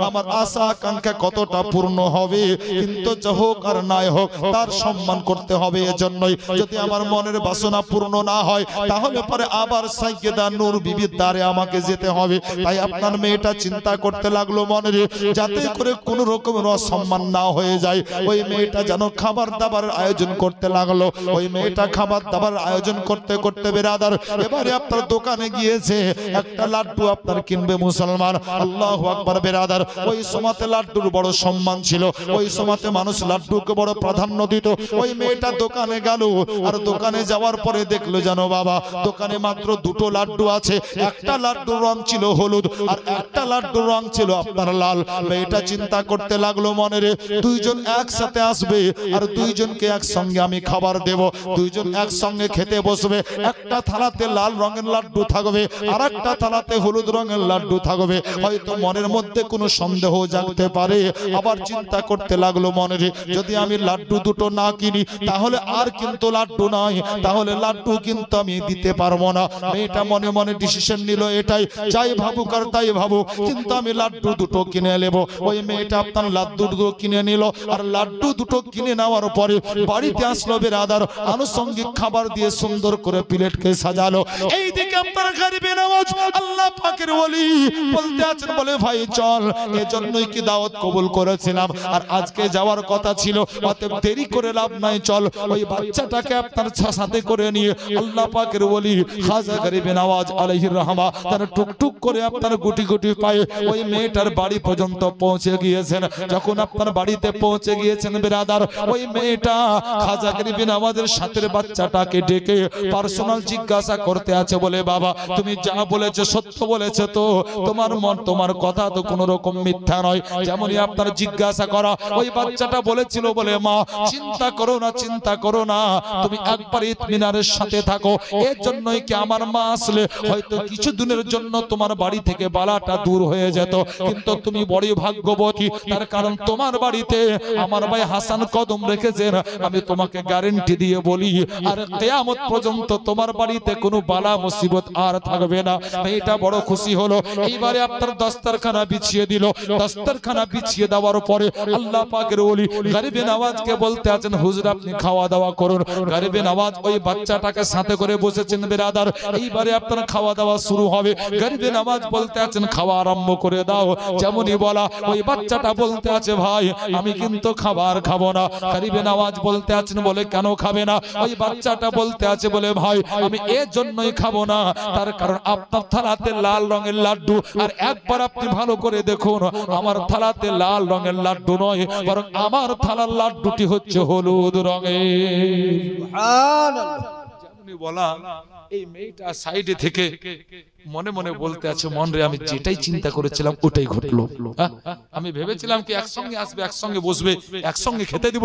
আমার আশা আকাঙ্ক্ষা কতটা পূর্ণ হবে, কিন্তু যা হোক আর নাই হোক তার সম্মান করতে হবে। এজন্যই যদি আমার মনের বাসনা পূর্ণ না হয়, তাহলে পরে আবার সাইয়্যিদা নূর বিবির দ্বারে আমাকে যেতে হবে। তাই আপনার মেয়েটা চিন্তা করতে লাগলো, মনে রে যাতে করে কোন রকমের অসম্মান না হয়ে যায়, ওই মেয়েটা যেন খাবার দাবার আয়োজন করতে লাগলো। ওই মেয়েটা খাবার দাবার আয়োজন করতে করতে বেরাদার এবারে আপনার দোকানে গিয়েছে, একটা লাড্ডু আপনার কিনবে মুসলমান। আল্লাহু আকবার। বেরাদার ওই সময়তে লাড্ডুর বড় সম্মান ছিল, ওই সময়তে মানুষ লাড্ডুকে বড় প্রাধান্য দিত। ওই মেয়েটা দোকানে গেল, আর দোকানে যাওয়ার পরে দেখলো জানো বাবা, দোকানে মাত্র দুটো লাড্ডু আছে। একটা লাড্ডুর রং ছিল হলুদ, আর একটা লাড্ডুর রং ছিল আপনার লাল। মেয়েটা চিন্তা করতে লাগলো, মনে রে দুইজন একসাথে আসবে, আর দুইজনকে একসঙ্গে আমি খাবার দেব। দুইজন একসঙ্গে খেতে বসবে, একটা থালাতে লাল রঙের লাড্ডু থাকবে, আর একটা থালাতে হলুদ রঙের লাড্ডু থাকবে। হয়তো মনের মধ্যে কোনো সন্দেহ জাগতে পারে। আবার চিন্তা করতে লাগলো, মনে রে যদি আমি লাড্ডু দুটো না কিনি, তাহলে আর কিন্তু লাড্ডু নাই, তাহলে লাড্ডু কিন্তু আমি দিতে পারবো না। মেয়েটা মনে মনে ডিসিশন নিল এটাই, যাই ভাবুক আর তাই ভাবুক, কিন্তু আমি লাড্ডু দুটো কিনে নেব। ওই মেয়েটা আপনার লাড্ডু দুটো কিনে নিল, আর লাড্ডু দুটো কিনে নেওয়ার পরে বাড়িতে আসলো বেরাদার, আনুষঙ্গিক খাবার দিয়ে সুন্দর করে প্লেটকে সাজালো। এইদিকে আপনার গরিবে নওয়াজ আল্লাহ পাকের ওলি বলতে আছেন, বলে ভাই চল, এজন্যই কি দাওয়াত কবুল করেছিলাম, আর আজকে যাওয়ার কথা ছিল, অতএব দেরি করে লাভ নাই, চল ওই বাচ্চাটাকে আপনার সাথে করে নিয়ে আল্লাহ পাকের ওলি খাজা গরিবে নওয়াজ আলাইহির রহমা তার টুকটুক করে আপনার গুটি গুটি পায়ে ওই মেয়েটার বাড়ি পর্যন্ত পৌঁছে গিয়েছেন। যখন আপনার বাড়িতে পৌঁছে গিয়েছেন বেরাদার, ওই মেয়েটা খাজা গরিবে নওয়াজের সাথে বাচ্চাটাকে ডেকে পার্সোনাল জিজ্ঞাসা করতে আছে, বলে বাবা তুমি যা বলেছো সত্য বলেছো তো? তোমার মন তোমার কথা তো কোনো রকম মিথ্যা নয়? যেমনই আপনার জিজ্ঞাসা করা, ওই বাচ্চাটা বলেছিল, বলে মা চিন্তা করো না, চিন্তা করো না, তুমি একবার ইতমিনারের সাথে থাকো। এর জন্যই কি আমার মা আসলে হয়তো কিছু দিনের জন্য তোমার বাড়ি থেকে বালাটা দূর হয়ে যেত, কিন্তু তুমি বড়ই ভাগ্যবতী, তার কারণ তোমার বাড়িতে আমার ভাই হাসান কদম রেখেছেন। আমি তোমাকে গ্যারান্টি দিয়ে বলি, আর কিয়ামত পর্যন্ত তোমার বাড়িতে কোনো বালা মুসিবত আর থাকবে না। মেয়েটা বড় খুশি হলো। এইবারে আপনার দস্তরখানা বিছিয়ে দিল। দস্তরখানা বিছিয়ে দেওয়ার পরে আল্লাহ পাকের ওলি গরিবে নওয়াজকে বলতে আছেন, হুজুর আপনি খাওয়া দাওয়া করুন। গরিবে নওয়াজ ওই বাচ্চাটাকে সাথে করে বসেছেন বেরাদার। এইবারে আপনার খাওয়া দাওয়া শুরু হবে। গরিবে নওয়াজ বলতে আছেন, খাওয়া আরম্ভ করে দাও। যেমনই বলা, ওই বাচ্চাটা বলতে আছে, ভাই আমি কিন্তু খাবার খাবো না। গরিবে নওয়াজ বলতে আছেন, বলে কেন খাবে না? ওই বাচ্চাটা বলতে আছে, বলে ভাই আমি এর জন্যই খাবো না, তার কারণ আপনার থালাতে লাল রঙের লাড্ডু, আর একবার আপনি ভালো করে দেখুন, আমার থালাতে লাল রঙের লাড্ডু নয়, বরং আমার থালার লাড্ডুটি হচ্ছে হলুদ রঙের। সুবহানাল্লাহ। যেমনই বলা, এই মেয়েটা সাইডে থেকে মনে মনে বলতে আছে, মন রে আমি যেটাই চিন্তা করেছিলাম ওটাই ঘটলো। আমি ভেবেছিলাম কি একসঙ্গে আসবে, একসঙ্গে বসবে, একসঙ্গে খেতে দিব,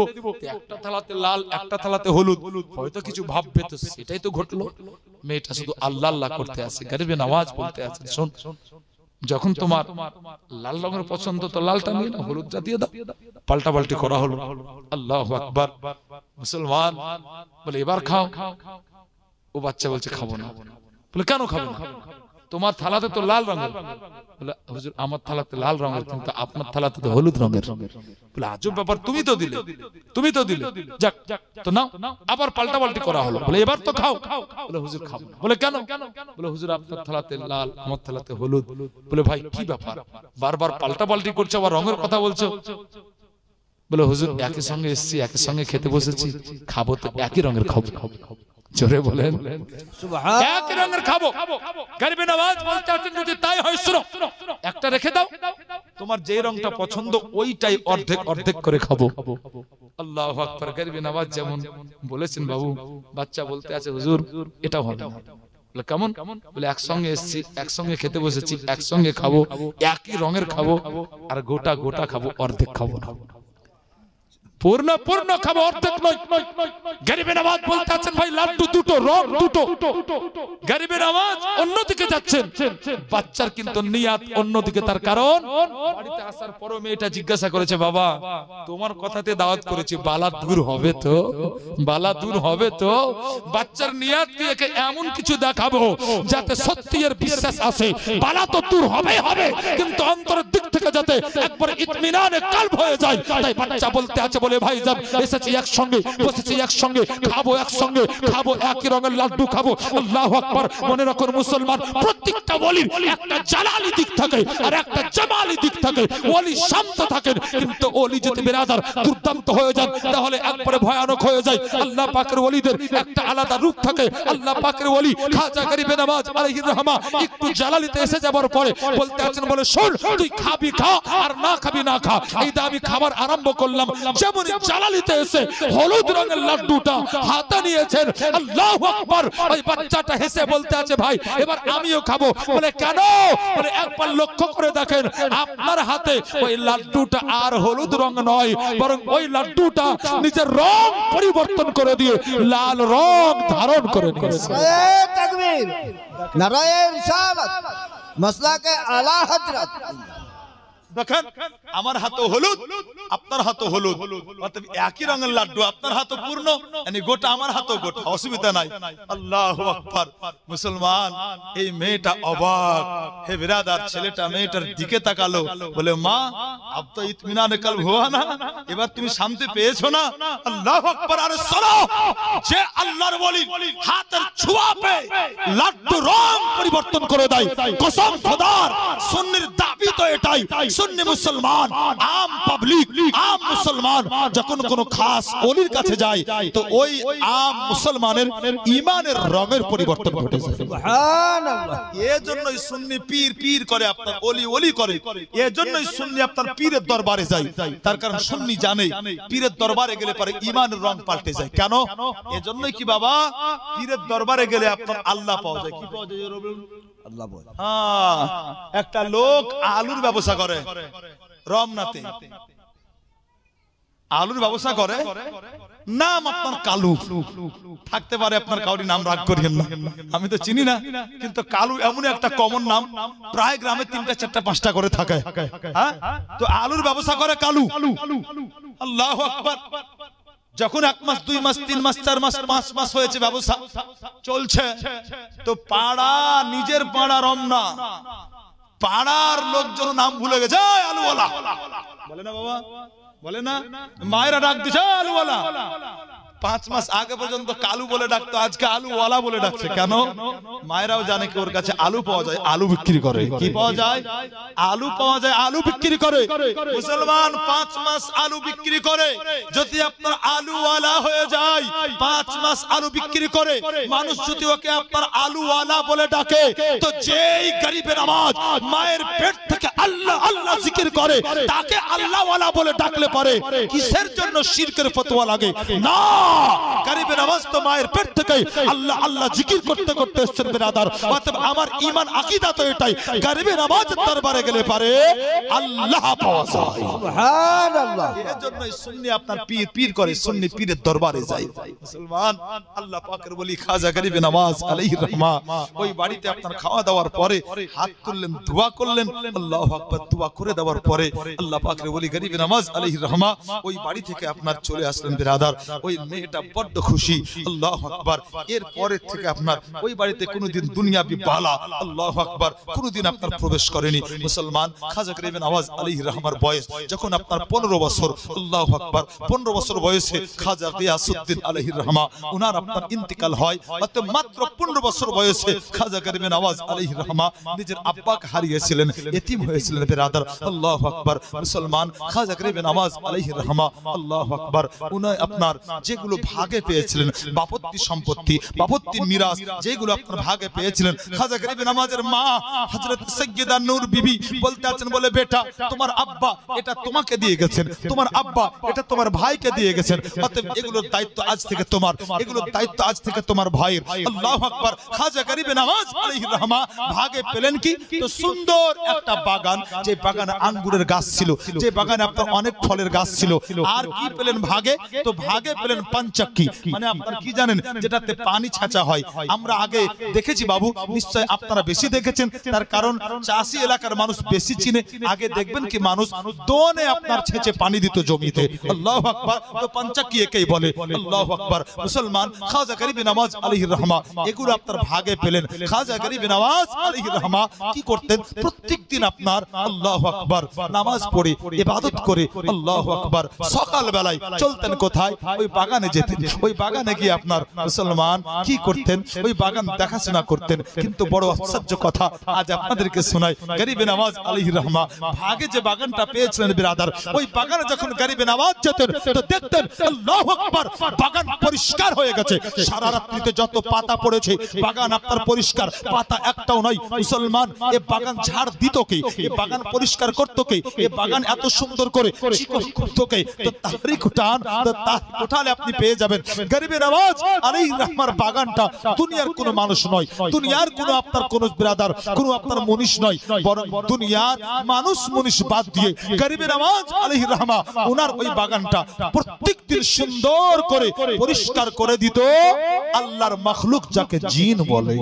একটা থালাতে লাল একটা থালাতে হলুদ, হয়তো কিছু ভাববে, তো সেটাই তো ঘটলো। মেয়েটা শুধু আল্লাহ আল্লাহ করতে আছে। গরিবে নওয়াজ বলতে আছে, শোন যখন তোমার লাল রঙের পছন্দ, তো লালটা নিয়ে না, হলুদটা দিয়ে দাও। পাল্টা পাল্টি করা হলো। আল্লাহু আকবার। মুসলমান বলে এবার খাও। ও বাচ্চা বলছে খাবো না। বলে কেন খাবে না? তোমার থালাতে তো লাল রঙের। বলে হুজুর আমার থালাতে লাল রঙের, কিন্তু আপনার থালাতে তো হলুদ রঙের। বলে আজব ব্যাপার, তুমি তো দিলে, তুমি তো দিলে, যাক তো নাও। আবার পাল্টাপাল্টি করা হলো। বলে এবার তো খাও। বলে হুজুর খাবো না। বলে কেন? বলে হুজুর আপনার থালাতে লাল, আমার থালাতে হলুদ। বলে ভাই কি ব্যাপার, বারবার পাল্টাপাল্টি করছো, আবার রঙের কথা বলছো। বলে হুজুর একই সঙ্গে এসেছি, একই সঙ্গে খেতে বসেছি, খাবো তো একই রঙের খাবো। জোরে বলেন সুবহান। একই রঙের খাবো। গরিবে নওয়াজ বলতে আছেন যদি তাই হয় শুনো, একটা রেখে দাও, তোমার যে রংটা পছন্দ ওইটাই অর্ধেক অর্ধেক করে খাবো। আল্লাহু আকবার। গরিবে নওয়াজ যেমন বলেছেন বাবু, বাচ্চা বলতে আছে হুজুর এটা হবে না। বলে কেমন? বলে একসঙ্গে এসেছি, একসঙ্গে খেতে বসেছি, একসঙ্গে খাবো, একই রঙের খাবো, আর গোটা গোটা খাবো, অর্ধেক খাবো না। পূর্ণ পূর্ণ খাবো, অর্ধেক নয়। গরিবে নওয়াজ বলতে আছেন ভাই লাড্ডু দুটো, রং দুটো। গরিবে নওয়াজ অন্যদিকে যাচ্ছেন, বাচ্চার কিন্তু নিয়াত অন্যদিকে। তার কারণ বাড়িতে আসার পরও মেয়েটা জিজ্ঞাসা করেছে, বাবা তোমার কথাতে দাওয়াত করেছি, বালা দূর হবে তো? বালা দূর হবে তো? বাচ্চার নিয়াত কি একে এমন কিছু দেখাবো যাতে সত্যি এর বিশ্বাস আসে, বালা তো দূর হবেই হবে, কিন্তু অন্তরের দিক থেকে যাতে একবার ইতমিনানে কলব হয়ে যায়। তাই বাচ্চা বলতে আছে, বলে ভাই যাব এসেছি একসঙ্গে, বসেছি একসঙ্গে, খাবো একসঙ্গে, খাবো একই রঙের লাড্ডু খাবো। আল্লাহু আকবার। মনে রাখুন মুসলমান, প্রত্যেকটা ওলির একটা জালালি দিক থাকে আর একটা জামালি দিক থাকে। ওলি শান্ত থাকেন, কিন্তু ওলি যদি বিরাদার দুর্দান্ত হয়ে যান তাহলে একবারে ভয়ানক হয়ে যায়। আল্লাহ পাকের ওলিদের একটা আলাদা রূপ থাকে। আল্লাহ পাকের ওলি খাজা গরিবে নওয়াজ আলাইহির রহমা একটু জালালিতে এসে যাবার পরে বলতে আছেন, বলে শোন তুই খাবি খা, আর না খাবি না খা। এই আমি খাবার আরম্ভ করলাম, যেমন জালালিতে এসে হলুদ রঙের লাড্ডুটা হাতে নিয়েছেন। আল্লাহু আকবার। ওই বাচ্চাটা হেসে বলতে আছে, ভাই এবার আমিও খাবো। বলে কেন? বলে একবার লক্ষ্য করে দেখেন, আপনার হাতে ওই লাড্ডুটা আর হলুদ রং নয়, বরং ওই লাড্ডুটা নিজের রং পরিবর্তন করে দিয়ে লাল রং ধারণ করে নিয়েছে। নারায়ে তাকবীর, নারায়ে রিসালাত, মাসলাকে আলা হযরত। দেখেন আমার হাতে হলুদ, আপনার হাতে হলুদ, অর্থাৎ একই রঙের লাড্ডু, আপনার হাতে পূর্ণ, মানে গোটা, আমার হাতে গোটা, অসুবিধা নাই। আল্লাহু আকবার। মুসলমান, এই মেয়েটা অবাক। হে বিরাদার, ছেলেটা মেয়েটার দিকে তাকালো, বলে মা আব তো ইতমিনানে কলব হুয়া না, এবার তুমি শান্তি পেয়েছো না? আল্লাহু আকবার। আরে শোনো, যে আল্লাহর ওলি হাতের ছোঁয়া পেয়ে লাড্ডু রং পরিবর্তন করে দেয়, কসম খোদার, সুন্নির দাবি তো এটাই। সুন্নি মুসলমান, আম পাবলিক, আম মুসলমান যখন কোন খাস ওলির কাছে যায় তো ওই আম মুসলমানের ঈমানের রঙের পরিবর্তন ঘটে যায়। সুবহানাল্লাহ। এজন্যই সুন্নি পীর পীর করে, আপনার ওলি ওলি করে। এজন্যই সুন্নি আপনার পীরের দরবারে যায়। তার কারণ সুন্নি জানে পীরের দরবারে গেলে পরে ঈমানের রং পাল্টে যায়। কেন? এজন্যই কি বাবা, পীরের দরবারে গেলে আপনার আল্লাহ পাওয়া যায়। কি পাওয়া যায়? আল্লাহ বলে একটা লোক আলুর ব্যবসা করে রমনাতে, আলুর ব্যবসা করে, নাম আপনার কালু। থাকতে পারে আপনার কাউরি নাম রাগ করিয়েন না, আমি তো চিনি না, কিন্তু কালু এমন একটা কমন নাম, প্রায় গ্রামে 3টা 4টা 5টা করে থাকে। হ্যাঁ, তো আলুর ব্যবসা করে কালু। আল্লাহু আকবার। যখন 1 মাস 2 মাস 3 মাস 4 মাস 5 মাস হয়েছে, ব্যবসা চলছে, তো পাড়া, নিজের পাড়া রমনা, পাড়ার লোকজন নাম ভুলে গেছে, আলুওয়ালা বলে না বাবা, বলে না, মায়েরা ডাক দিছে আলুওয়ালা। 5 মাস আগে পর্যন্ত কালু বলে ডাকতো, আজকে আলুওয়ালা বলে ডাকছে। কেন? মায়েরাও জানে কি ওর কাছে আলু পাওয়া যায়, আলু বিক্রি করে। কি পাওয়া যায়? আলু পাওয়া যায়, আলু বিক্রি করে। মুসলমান 5 মাস আলু বিক্রি করে, যদি আপনার আলুওয়ালা হয়ে যায়, 5 মাস আলু বিক্রি করে, মানুষ যদি ওকে আপনার আলুওয়ালা বলে ডাকে, তো যেই গরিবে নওয়াজ মায়ের পেট থেকে আল্লাহ আল্লাহ জিকির করে, তাকে আল্লাহওয়ালা বলে ডাকলে পারে কিসের জন্য শিরকের ফতোয়া লাগে? না, গরিবে নওয়াজ তো মায়ের পেট থেকে আল্লাহ আল্লাহ জিকির করতে করতে এসেছেন বিরাদার। অতএব আমার ঈমান আকীদা তো এটাই, গরিবে নওয়াজের দরবারে গেলে পারে আল্লাহ পাওয়া যায়। সুবহানাল্লাহ। এর জন্যই সুন্নি আপনার পীর পীর করে, সুন্নি পীরের দরবারে যায়। মুসলমান, আল্লাহ পাকের ওলি খাজা গরিবে নওয়াজ আলাইহির রহমা ওই বাড়িতে আপনার খাওয়া দাওয়ার পরে হাত তুললেন, দোয়া করলেন, আল্লাহু আকবার দোয়া করে দেওয়ার পরে আল্লাহ পাকের ওলি গরিব নওয়াজ আলাইহির রহমা ওই বাড়ি থেকে আপনার চলে আসলেন বিরাদার। ওই মেয়েটা বড্ড খুশি, আল্লাহু আকবার। এর পরের থেকে আপনার ওই বাড়িতে কোনোদিন দুনিয়াবি বালা, আল্লাহু আকবার, কোনোদিন আপনার প্রবেশ করেনি। মুসলমান খাজা গরিব নওয়াজ আলাইহির রহমার বয়স যখন আপনার 15 বছর, আল্লাহু আকবার, 15 বছর বয়সে খাজা গিয়াসউদ্দিন আলাইহির রহমা উনার আপনার ইন্তিকাল হয়। অর্থাৎ মাত্র 15 বছর বয়সে খাজা গরিব নওয়াজ আলাইহির রহমা নিজের আব্বাকে হারিয়েছিলেন, এতিম হয়েছিলেন বিরাদার। আল্লাহু আকবার। মুসলমান খাজা গরিব নওয়াজ আলাইহির রহমা, আল্লাহু আকবার, উনি আপনার যেগুলো ভাগে পেয়েছিলেন, বাপত্তি সম্পত্তি, বাপত্তির মিরাস যেগুলো আপনার ভাগে পেয়েছিলেন, খাজা গরিব নওয়াজের মা হযরত সাইয়্যিদা নূর বিবি বলতে আছেন, বলে বেটা তোমার আব্বা এটা তোমাকে দিয়ে গেছেন, তোমার আব্বা এটা তোমার ভাইকে দিয়ে গেছেন, অতএব এগুলোর দায়িত্ব আজ থেকে তোমার, এগুলোর দায়িত্ব আজ থেকে তোমার ভাইয়ের। আল্লাহু আকবার। খাজা গরিব নওয়াজ আলাইহির রহমা ভাগে পেলেন কি? তো সুন্দর একটা বাগান, যে বাগানে আঙ্গুরের গাছ ছিল, যে বাগানে আপনার অনেক ফলের গাছ ছিল। আর কি পেলেন ভাগে? তো ভাগে পেলেন পাঞ্চাক্কি, মানে আপনার কি জানেন, যেটাতে পানি ছাঁচা হয়। আমরা আগে দেখেছি বাবু, নিশ্চয় আপনারা বেশি দেখেছেন, তার কারণ চাষি এলাকার মানুষ বেশি চিনে। আগে দেখবেন কি মানুষ দোনে আপনার ছেঁচে পানি দিত জমিতে। আল্লাহু আকবার। তো পাঞ্চাক্কি একেই বলে। আল্লাহু আকবার। মুসলমান খাজা গরিব নওয়াজ আলাইহির রহমা এগুলো আপনার ভাগে পেলেন। খাজা গরিব নওয়াজ আলাইহির রহমা কি করতেন? প্রত্যেকদিন আপনার আল্লাহু আকবার নামাজ পড়ে ইবাদত করে, আল্লাহু আকবার, সকাল বেলায় চলতেন কোথায়? ওই বাগানে যেতেন। ওই বাগানে গিয়ে আপনার মুসলমান কি করতেন? ওই বাগান দেখাশোনা করতেন। কিন্তু বড় আশ্চর্য কথা আজ আপনাদেরকে শোনাই, গরিব নওয়াজ আলাইহির রহমা ভাগে যে বাগানটা পেয়েছিলেন বিরাদার, ওই বাগানে যখন গরিব নওয়াজ যেতেন তো দেখতেন আল্লাহু আকবার বাগান পরিষ্কার হয়ে গেছে। সারা রাত্রিতে যত পাতা পড়েছে বাগান আপনার পরিষ্কার, পাতা একটাও নাই। মুসলমান এ বাগান ঝাড় দিত কে? এ বাগান পরিষ্কার করতো কে? এ বাগান এত সুন্দর করে চিকন করতো কে? তো তারই কুটান, তো তার কোঠালে আপনি পেয়ে যাবেন গরিব নওয়াজ আলাইহির রহমার বাগানটা দুনিয়ার কোনো মানুষ নয়, দুনিয়ার কোনো আপনার কোনো ব্রাদার, কোনো আপনার মনীষ নয়, বরং দুনিয়ার মানুষ মনীষ বাদ দিয়ে গরিব নওয়াজ আলাইহির রহমা ওনার ওই বাগানটা প্রত্যেকদিন সুন্দর করে পরিষ্কার করে দিত আল্লাহর মাখলুক যাকে জিন বলে।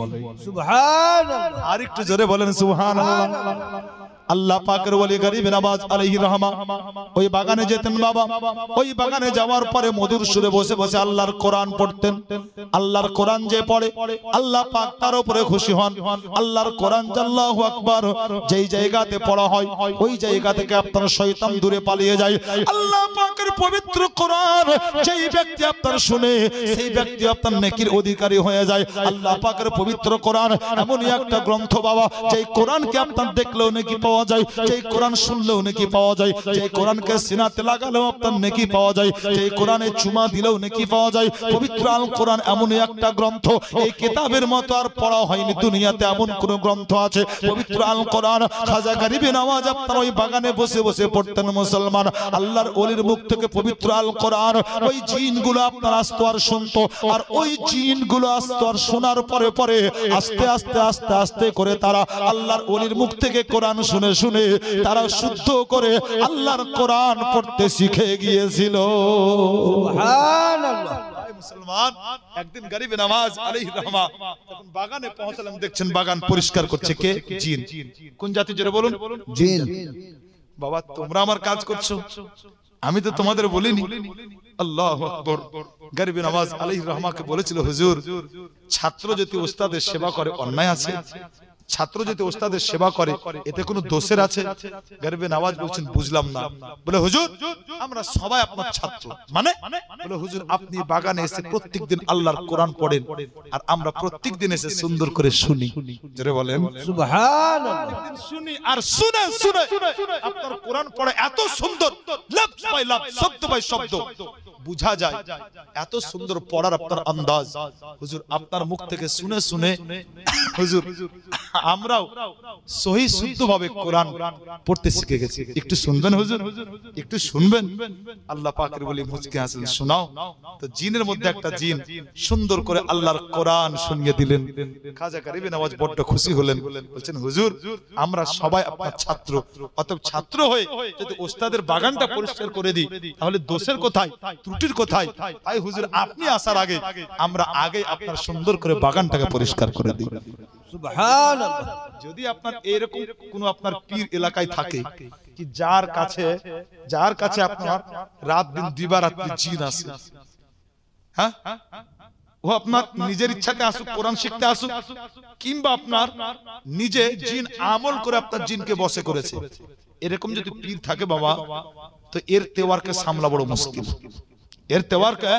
সুবহানাল্লাহ। আর একটু জোরে বলেন সুবহানাল্লাহ। আল্লাহ পাকের ওলি গরিব নওয়াজ আলাইহির রহমা ওই বাগানে যেতেন বাবা। ওই বাগানে যাওয়ার পরে মধুর সুরে বসে বসে আল্লাহর কোরআন পড়তেন। আল্লাহর কোরআন যে পড়ে আল্লাহ পাক তার উপরে খুশি হন। আল্লাহর কোরআন আল্লাহু আকবার যেই জায়গাতে পড়া হয় ওই জায়গা থেকে আপনার শয়তান দূরে পালিয়ে যায়। আল্লাহ পাকের পবিত্র কোরআন যেই ব্যক্তি আপনার শুনে সেই ব্যক্তি আপনার নেকির অধিকারী হয়ে যায়। আল্লাহ পাকের পবিত্র কোরআন এমনই একটা গ্রন্থ বাবা, যেই কোরআনকে আপনার দেখলেও নেকি পাওয়া যায়, যেই কোরআন শুনলেও নেকি পাওয়া যায়, যেই কোরআনকে সিনাতে লাগালেও আপনার নেকি পাওয়া যায়, যেই কোরআনে চুমা দিলেও নেকি পাওয়া যায়। পবিত্র আল কোরআন এমনই একটা গ্রন্থ, এই কিতাবের মতো আর পড়া হয়নি দুনিয়াতে এমন কোন গ্রন্থ আছে। পবিত্র আল কোরআন খাজা গরিব নওয়াজ আপনার ওই বাগানে বসে বসে পড়তেন। মুসলমান আল্লাহর ওলির মুখ থেকে পবিত্র আল কোরআন ওই জিনগুলো আপনার আসতো আর শুনতো, আর ওই জিনগুলো আসতো আর শোনার পরে পরে আস্তে আস্তে আস্তে আস্তে করে তারা আল্লাহর ওলির মুখ থেকে কোরআন শুনে শুনে তারা শুদ্ধ করে আল্লাহর কোরআন পড়তে শিখে গিয়েছিল। সুবহানাল্লাহ। মুসলমান একদিন গরিব নওয়াজ আলাইহির রহমা যখন বাগানে পৌঁছালেন, দেখছেন বাগান পরিষ্কার করছে কে? জিন। কোন জাতি জোরে বলুন? জিন। বাবা তোমরা আমার কাজ করছো, আমি তো তোমাদের বলিনি। আল্লাহু আকবার। গরিব নওয়াজ আলাইহির রহমাকে বলেছিল, হুজুর ছাত্র যদি ওস্তাদের সেবা করে অন্যায় আছে? ছাত্র যদি ওস্তাদের সেবা করে এতে কোনো দোষের আছে? গরিব নওয়াজ বলছেন বুঝলাম না। বলে হুজুর আমরা সবাই আপনার ছাত্র। মানে? বলে হুজুর আপনি বাগানে এসে প্রত্যেকদিন আল্লাহর কোরআন পড়েন আর আমরা প্রত্যেকদিন এসে সুন্দর করে শুনি। জোরে বলেন সুবহানাল্লাহ। শুনি আর শুনে শুনে আপনার কোরআন পড়া এত সুন্দর, লফজ বাই লফজ, শব্দ বাই শব্দ বুঝা যায়, এত সুন্দর পড়ার আপনার আন্দাজ। হুজুর আপনার মুখ থেকে শুনে শুনে হুজুর আমরাও সহি শুদ্ধভাবে কোরআন পড়তে শিখে গেছি। একটু শুনবেন হুজুর, একটু শুনবেন? আল্লাহ পাকের বলি মুচকে হাসলেন, শোনাও। তো জিনের মধ্যে একটা জিন সুন্দর করে আল্লাহর কোরআন শুনিয়ে দিলেন। খাজা গরিব নওয়াজ বড্ড খুশি হলেন, বলছেন হুজুর আমরা সবাই আপনার ছাত্র, অতএব ছাত্র হয়ে যদি ওস্তাদের বাগানটা পরিষ্কার করে দিই তাহলে দোষের কোথায়, ত্রুটির কোথায়? তাই হুজুর আপনি আসার আগে আমরা আগে আপনার সুন্দর করে বাগানটাকে পরিষ্কার করে দিই। সুবহানাল্লাহ। যদি আপনার এরকম কোন আপনার পীর এলাকায় থাকে কি যার কাছে আপনার রাত দিন দিবারাত্রি জিন আছে, হ্যাঁ, ও আপনার নিজের ইচ্ছাতে আসুক, কোরআন শিখতে আসুক, কিংবা আপনার নিজে জিন আমল করে আপনার জিনকে বশে করেছে, এরকম যদি পীর থাকে বাবা, তো এর তেওয়ারকে সামলা বড় মুশকিল, এর তেওয়ারকে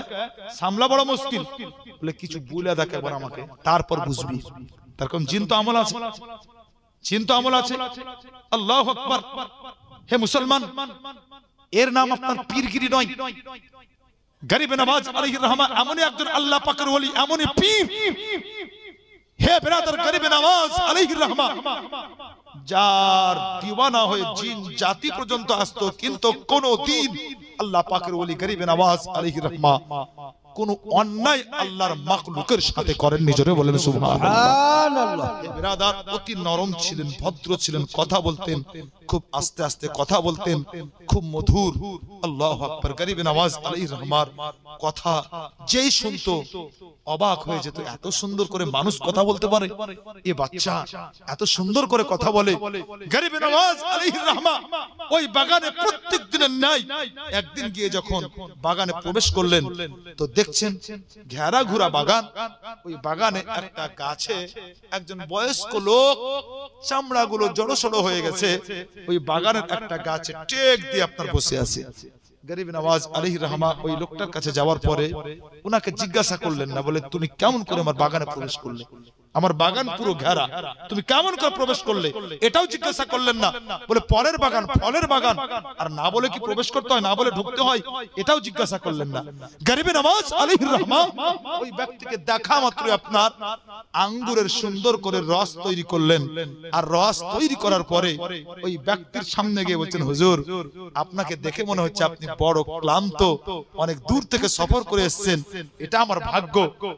সামলা বড় মুশকিল। বলে কিছু বলে দেখ একবার আমাকে, তারপর বুঝবি। তার কারণ জিন তো আমল আছে, জিন তো আমল আছে। আল্লাহু আকবার। হে মুসলমান, এর নাম আপনার পীরগিরি নয়। গরিবে নওয়াজ আলাইহির রহমা এমনই একজন আল্লাহ পাকের ওলি, এমনই পীর। হে ব্রাদার, গরিবে নওয়াজ আলাইহির রহমা যার দিওয়ানা হয়ে জিন জাতি পর্যন্ত আসতো, কিন্তু কোনদিন আল্লাহ পাকের ওলি গরিবে নওয়াজ আলাইহির রহমা কোন অন্যায় আল্লাহর মাখলুকের সাথে করেন। নিজরে বলেন সুবহানাল্লাহ। ব্রাদার অতি নরম ছিলেন, ভদ্র ছিলেন, কথা বলতেন খুব আস্তে আস্তে, কথা বলতেন খুব মধুর। আল্লাহু আকবার। গরিবে নওয়াজ আলাইহির রহমার কথা যেই শুনতো অবাক হয়ে যেত, এত সুন্দর করে মানুষ কথা বলতে পারে, এ বাচ্চা এত সুন্দর করে কথা বলে। গরিবে নওয়াজ আলাইহির রহমা ওই বাগানে প্রত্যেক দিনের ন্যায় একদিন গিয়ে যখন বাগানে প্রবেশ করলেন, তো দেখছেন ঘেরা ঘুরা বাগান, ওই বাগানে একটা গাছে একজন বয়স্ক লোক, চামড়াগুলো জড়সড় হয়ে গেছে, ওই বাগানের একটা গাছে টেক দিয়ে আপনার বসে আছে। গরিবে নওয়াজ আলাইহির রহমা ওই লোকটার কাছে যাওয়ার পরে উনাকে জিজ্ঞাসা করলেন না, বলে তুমি কেমন করে আমার বাগানে প্রবেশ করলে, আমার বাগান পুরো ঘেরা, তুমি কেমন করে প্রবেশ করলে, এটাও জিজ্ঞাসা করলেন না। বলে পরের বাগান, ফলের বাগান, আর না বলে কি প্রবেশ করতে হয়, না বলে ঢুকতে হয়, এটাও জিজ্ঞাসা করলেন না। গরিবে নওয়াজ আলাইহির রহমা ওই ব্যক্তিকে দেখা মাত্র আপনার আঙ্গুরের সুন্দর করে রস তৈরি করলেন, আর রস তৈরি করার পরে ওই ব্যক্তির সামনে গিয়ে বলছেন, হুজুর আপনাকে দেখে মনে হচ্ছে আপনি বড় ক্লান্ত, অনেক দূর থেকে সফর করে এসেছেন, এটা আমার ভাগ্য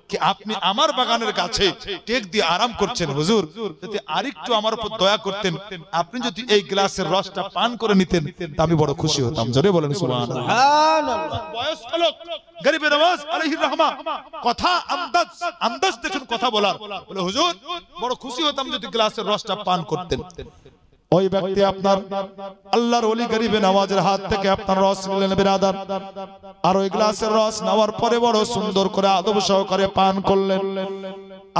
কি আপনি আমার বাগানের কাছে টেক দিয়ে আরাম করছেন। হুজুর যদি আরেকটু আমার উপর দয়া করতেন, আপনি যদি এই গ্লাসের রসটা পান করে নিতেন, তা আমি বড় খুশি হতাম। জোরে বলেন সুবহানাল্লাহ। বয়স্ক লোক গরিবে নওয়াজ আলাইহির রহমা কথা আন্দাজ দেখুন কথা বলার, বলে হুজুর বড় খুশি হতাম যদি গ্লাসের রসটা পান করতেন। ওই ব্যক্তি আপনার আল্লাহর ওলি গরিবে নওয়াজের হাত থেকে আপনার রস নিলেন বিরাদার, আর ওই গ্লাসের রস নেওয়ার পরে বড় সুন্দর করে আদব সহকারে পান করলেন।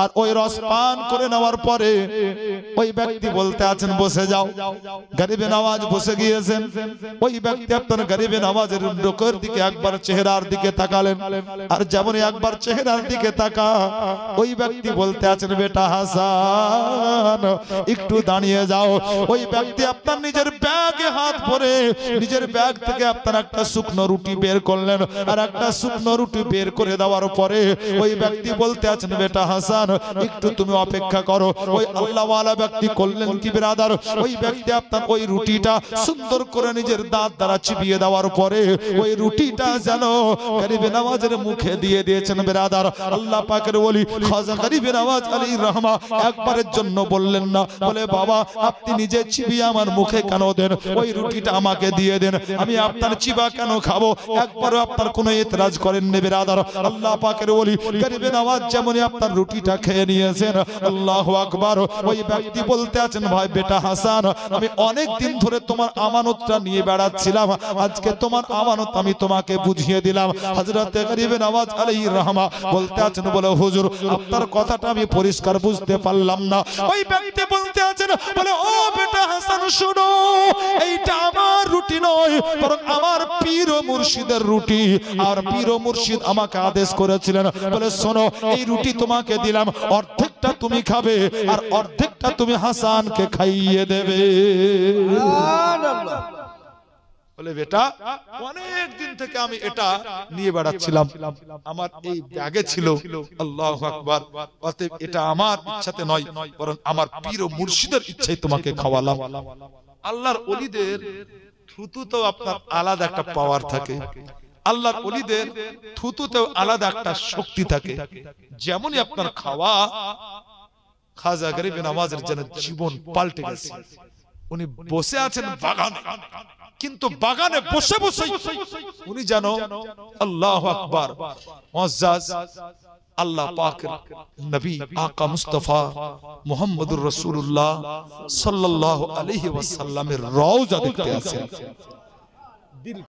আর ওই রস পান করে নেওয়ার পরে ওই ব্যক্তি বলতে আছেন, বসে যাও। গরিবে নওয়াজ বসে গিয়েছেন। ওই ব্যক্তি আপনার গরিবে নওয়াজের মুখের দিকে একবার, চেহারার দিকে তাকালেন, আর যেমনই একবার চেহারার দিকে তাকা, ওই ব্যক্তি বলতে আছেন, বেটা হাসান একটু দাঁড়িয়ে যাও। ওই ব্যক্তি আপনার নিজের ব্যাগে হাত ভরে নিজের ব্যাগ থেকে আপনার একটা শুকনো রুটি বের করলেন, আর একটা শুকনো রুটি বের করে দেওয়ার পরে ওই ব্যক্তি বলতে আছেন, বেটা হাসান একটু তুমি অপেক্ষা করো। ওই আল্লাহওয়ালা ব্যক্তি করলেন কি বিরাদার, ওই ব্যক্তি আপনার ওই রুটিটা সুন্দর করে নিজের দাঁত দ্বারা চিবিয়ে দেওয়ার পরে ওই রুটিটা যেন গরিবে নওয়াজের মুখে দিয়ে দিয়েছেন বিরাদার। আল্লাহ পাকের ওলি খাজা গরিবে নওয়াজ আলাইহির রহমা একবারের জন্য বললেন না, বলে বাবা আপনি নিজে চিবিয়ে আমার মুখে কেন দেন, ওই রুটিটা আমাকে দিয়ে দেন, আমি আপনার চিবা কেন খাবো, একবারও আপনার কোনো এতরাজ করেননি বিরাদার। আল্লাহ পাকের ওলি গরিবে নওয়াজ যেমনই আপনার রুটিটা খেয়ে নিয়েছেন, আল্লাহু আকবার। ওই ব্যক্তি বলতে আছেন, ভাই বেটা হাসান আমি অনেক দিন ধরে তোমার আমানতটা নিয়ে বেড়াচ্ছিলাম, আজকে তোমার আমানত আমি তোমাকে বুঝিয়ে দিলাম। হযরত গরিবে নওয়াজ আলাইহির রহমা বলতে আছেন, বলে হুজুর আপনার কথাটা আমি পরিষ্কার বুঝতে পারলাম না। ওই ব্যক্তি বলতে আছেন, বলে ও বেটা হাসান শোনো, এইটা আমার রুটি নয়, বরং আমার পীর ও মুর্শিদের রুটি, আর পীর ও মুর্শিদ আমাকে আদেশ করেছিলেন, বলে শোনো এই রুটি তোমাকে দিলাম, অর্ধেকটা তুমি খাবে আর অর্ধেকটা তুমি হাসানকে খাইয়ে দেবে। সুবহানাল্লাহ। বলে বেটা অনেক দিন থেকে আমি এটা নিয়ে বেড়াচ্ছিলাম, আমার এই ব্যাগে ছিল। আল্লাহু আকবার। অতএব এটা আমার ইচ্ছাতে নয়, বরং আমার পীর ও মুর্শিদের ইচ্ছায় তোমাকে খাওয়ালাম। আল্লাহর ওলিদের থুতুতেও আপনার আলাদা একটা পাওয়ার থাকে, আল্লাহর ওলিদের থুতুতেও আলাদা একটা শক্তি থাকে। যেমনই আপনার খাওয়া, খাজা গরিবে নওয়াজের যেন জীবন পাল্টে গেছে। উনি বসে আছেন বাগানে, কিন্তু বাগানে বসে বসে উনি যেন আল্লাহু আকবার মুআজ্জাজ আল্লাহ পাকের নবী আকা মুস্তাফা মুহাম্মদুর রাসূলুল্লাহ সাল্লাল্লাহু আলাইহি ওয়াসাল্লামের রওজা দেখতে আসেন।